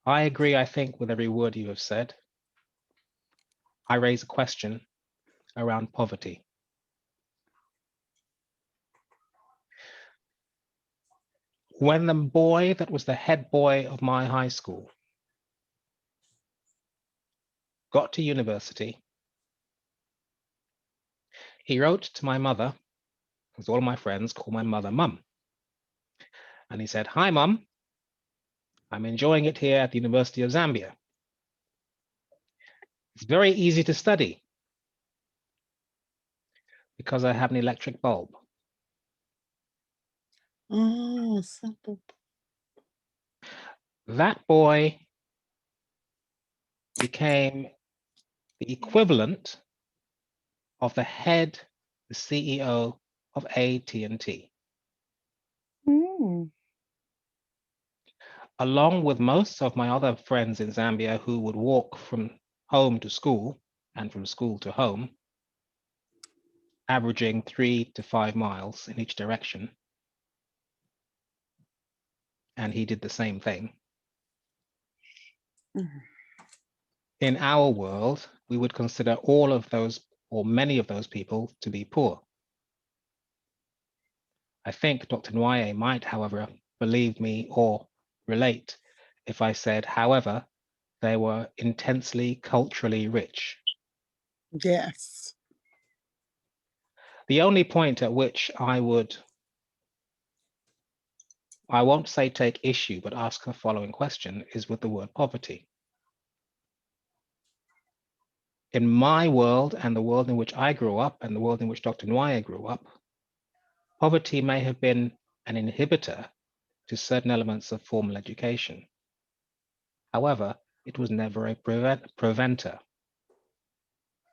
I agree, I think, with every word you have said. I raise a question around poverty. When the boy that was the head boy of my high school got to university, he wrote to my mother, because all of my friends call my mother Mum. And he said, "Hi, Mum. I'm enjoying it here at the University of Zambia. It's very easy to study because I have an electric bulb. Oh, simple. That boy became the equivalent of the head, the CEO of AT&T, Mm. along with most of my other friends in Zambia who would walk from home to school and from school to home, averaging 3 to 5 miles in each direction. And he did the same thing. Mhm. In our world, we would consider all of those or many of those people to be poor. I think Dr. Nwaye might, however, believe me or relate if I said, however, they were intensely culturally rich. Yes. The only point at which I won't say take issue, but ask the following question is with the word poverty. In my world and the world in which I grew up and the world in which Dr. Nwaye grew up, poverty may have been an inhibitor to certain elements of formal education. However, it was never a preventer,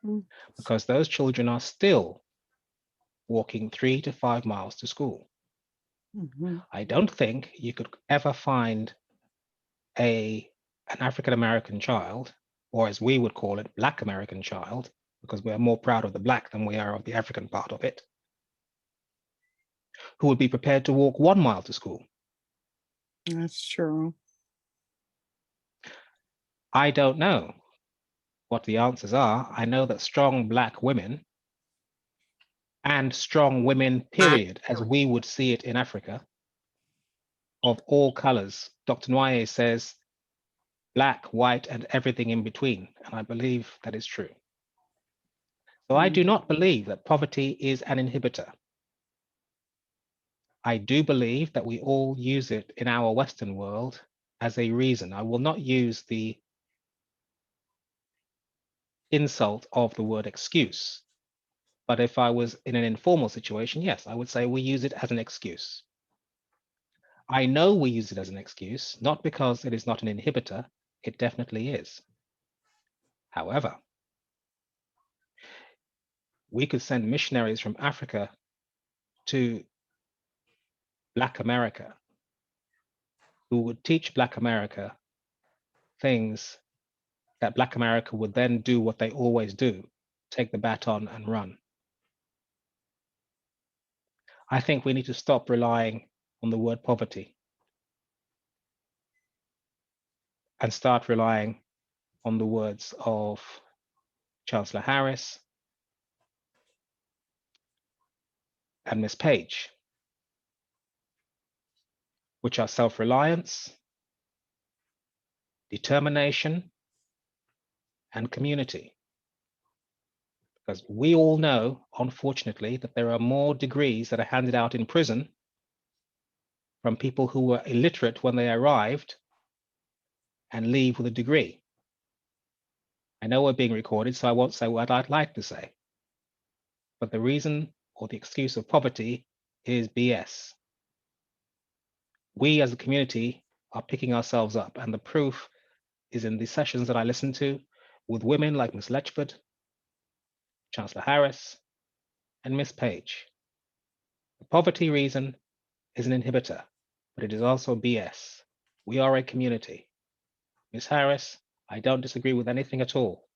Mm. because those children are still walking 3 to 5 miles to school. Mhm. I don't think you could ever find an African American child, or as we would call it, Black American child, because we are more proud of the Black than we are of the African part of it, who would be prepared to walk 1 mile to school. That's true. I don't know what the answers are. I know that strong Black women and strong women, period, as we would see it in Africa, of all colors. Dr. Nwaye says Black, white, and everything in between. And I believe that is true. So I do not believe that poverty is an inhibitor. I do believe that we all use it in our Western world as a reason. I will not use the insult of the word excuse. But if I was in an informal situation, yes, I would say we use it as an excuse. I know we use it as an excuse, not because it is not an inhibitor, it definitely is. However, we could send missionaries from Africa to Black America who would teach Black America things that Black America would then do what they always do, take the baton and run. I think we need to stop relying on the word poverty and start relying on the words of Chancellor Harris and Miss Page, which are self-reliance, determination, and community. Because we all know, unfortunately, that there are more degrees that are handed out in prison from people who were illiterate when they arrived and leave with a degree. I know we're being recorded, so I won't say what I'd like to say. But the reason or the excuse of poverty is BS. We as a community are picking ourselves up, and the proof is in the sessions that I listen to with women like Ms. Letchford, Chancellor Harris, and Ms. Page. The poverty reason is an inhibitor, but it is also BS. We are a community. Ms. Harris, I don't disagree with anything at all,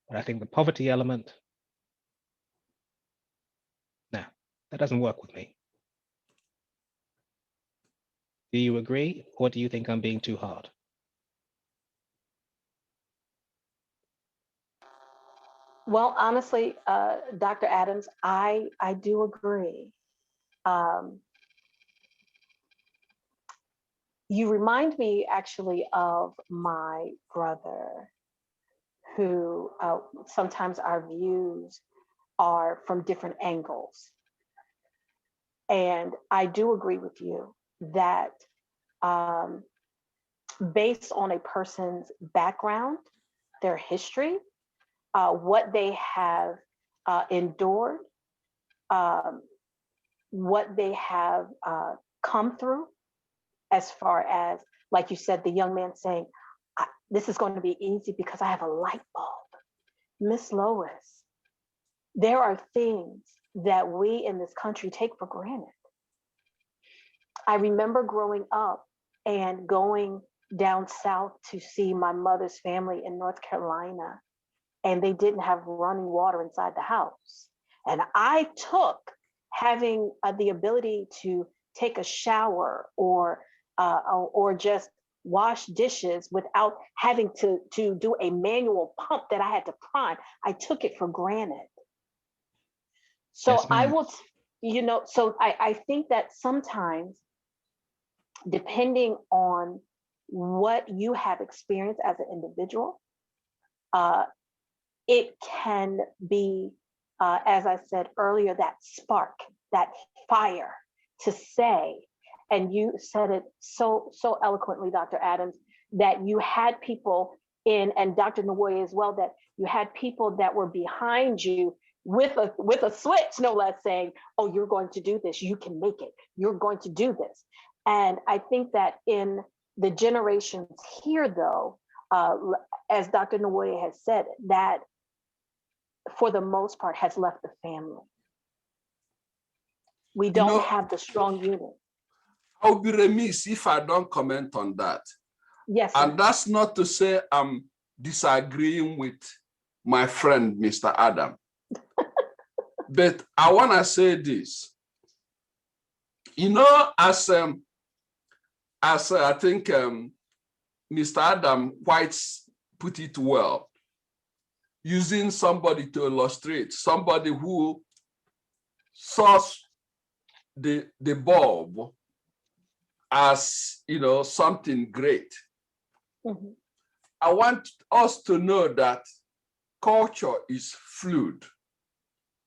but I think the poverty element, no, that doesn't work with me. Do you agree, or do you think I'm being too hard? Well, honestly, Dr. Adams, I do agree. You remind me actually of my brother, who sometimes our views are from different angles. And I do agree with you that based on a person's background, their history, what they have endured, what they have come through, as far as, like you said, the young man saying, this is going to be easy because I have a light bulb. Miss Lois, there are things that we in this country take for granted. I remember growing up and going down south to see my mother's family in North Carolina, and they didn't have running water inside the house. And I took having the ability to take a shower or just wash dishes without having to do a manual pump that I had to prime. I took it for granted. So Yes, I ma'am. will, so I think that sometimes, depending on what you have experienced as an individual, it can be, as I said earlier, that spark, that fire to say, and you said it so eloquently, Dr. Adams, that you had people and Dr. Nwoye as well, that you had people that were behind you with a switch, no less, saying, oh, you're going to do this, you can make it, you're going to do this. And I think that in the generations here, though, as Dr. Nwoye has said, that for the most part has left the family. We don't have the strong unit. I'll be remiss if I don't comment on that. Yes, sir. And that's not to say I'm disagreeing with my friend, Mr. Adam. But I want to say this. As I think Mr. Adam quite put it well, using somebody to illustrate, somebody who saw the bulb as something great. Mm-hmm. I want us to know that culture is fluid.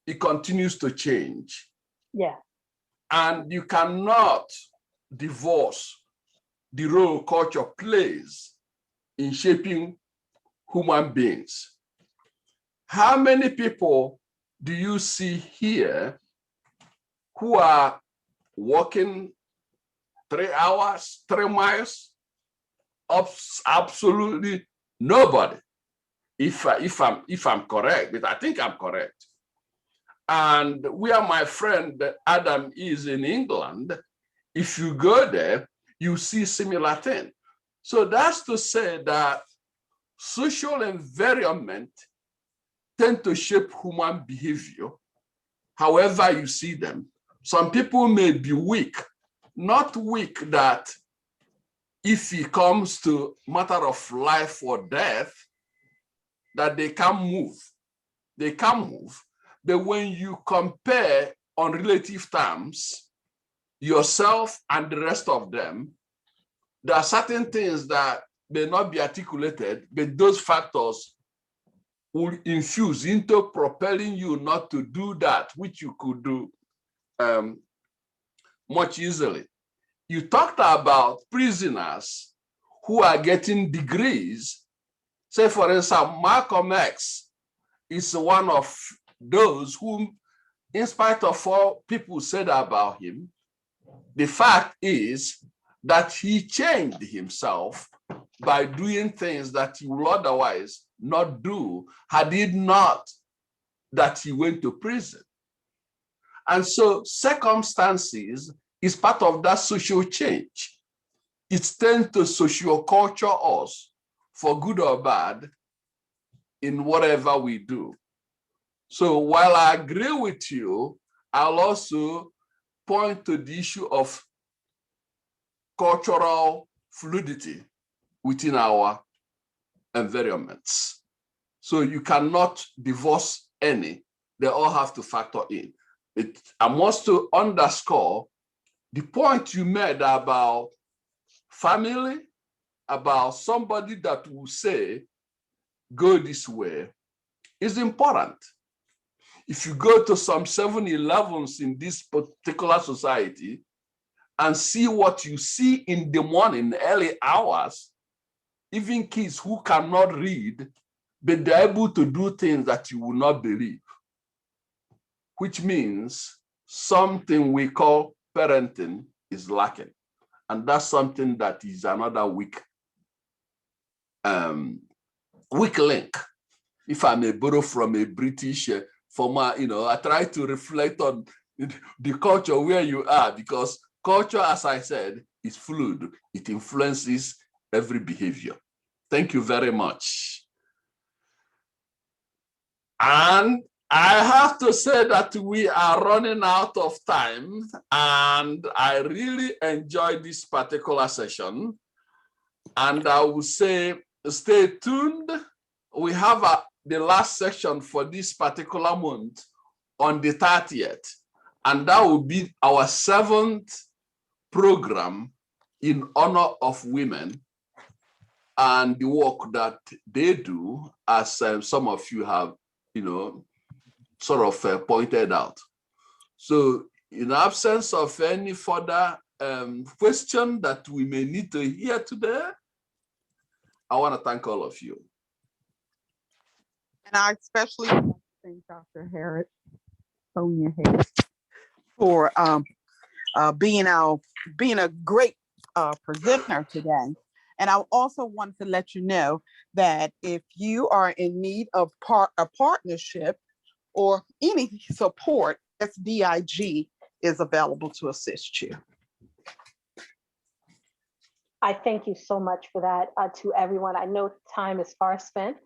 It continues to change. Yeah. And you cannot divorce the role culture plays in shaping human beings. How many people do you see here who are walking 3 hours, 3 miles? Absolutely nobody. If I'm correct, but I think I'm correct. And where my friend Adam is in England, if you go there, you see similar thing. So that's to say that social environment tend to shape human behavior, however you see them. Some people may be weak, not weak that if it comes to matter of life or death, that they can't move. They can move. But when you compare on relative terms, yourself and the rest of them, there are certain things that may not be articulated, but those factors will infuse into propelling you not to do that, which you could do much easily. You talked about prisoners who are getting degrees. Say, for instance, Malcolm X is one of those whom, in spite of all people said about him, the fact is that he changed himself by doing things that he would otherwise not do had it not that he went to prison. And so circumstances is part of that social change. It tends to socioculture us for good or bad in whatever we do. So while I agree with you, I'll also point to the issue of cultural fluidity within our environments. So you cannot divorce any, they all have to factor in. I must to underscore the point you made about family, about somebody that will say, go this way, is important. If you go to some 7-Elevens in this particular society and see what you see in the morning, early hours, even kids who cannot read but they're able to do things that you will not believe, which means something we call parenting is lacking. And that's something that is another weak link. If I may borrow from a British former, I try to reflect on the culture where you are, because culture, as I said, is fluid. It influences every behavior. Thank you very much. And I have to say that we are running out of time, and I really enjoyed this particular session. And I will say, stay tuned. We have the last section for this particular month on the 30th, and that will be our 7th program in honor of women and the work that they do, as some of you have, sort of pointed out. So in absence of any further question that we may need to hear today, I want to thank all of you. And I especially want to thank Dr. Harris, Sonia Harris, for being a great presenter today. And I also want to let you know that if you are in need of a partnership or any support, SDIG is available to assist you. I thank you so much for that to everyone. I know time is far spent,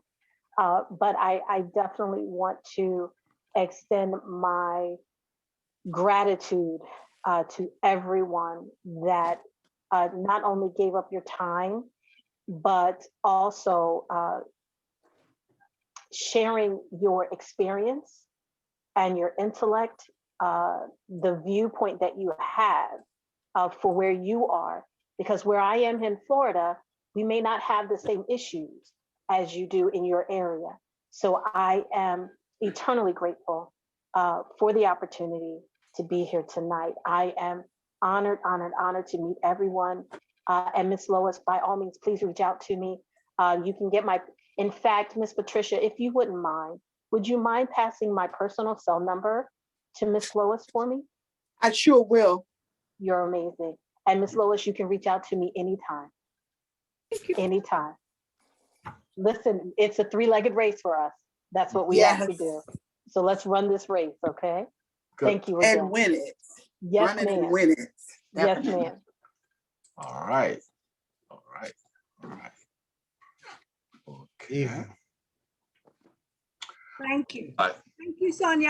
but I definitely want to extend my gratitude to everyone that not only gave up your time, but also sharing your experience and your intellect, the viewpoint that you have for where you are. Because where I am in Florida, we may not have the same issues as you do in your area. So I am eternally grateful for the opportunity to be here tonight. I am honored to meet everyone. And Ms. Lois, by all means, please reach out to me. You can get in fact, Ms. Patricia, if you wouldn't mind, would you mind passing my personal cell number to Ms. Lois for me? I sure will. You're amazing. And Ms. Lois, you can reach out to me anytime. Anytime. Listen, it's a 3-legged race for us. That's what we have to do. So let's run this race, okay? Good. Thank you again. And win it. Yes, Run it and ma'am. win it. Yes, Definitely. ma'am. All right. Okay. Thank you. Bye. Thank you, Sonia.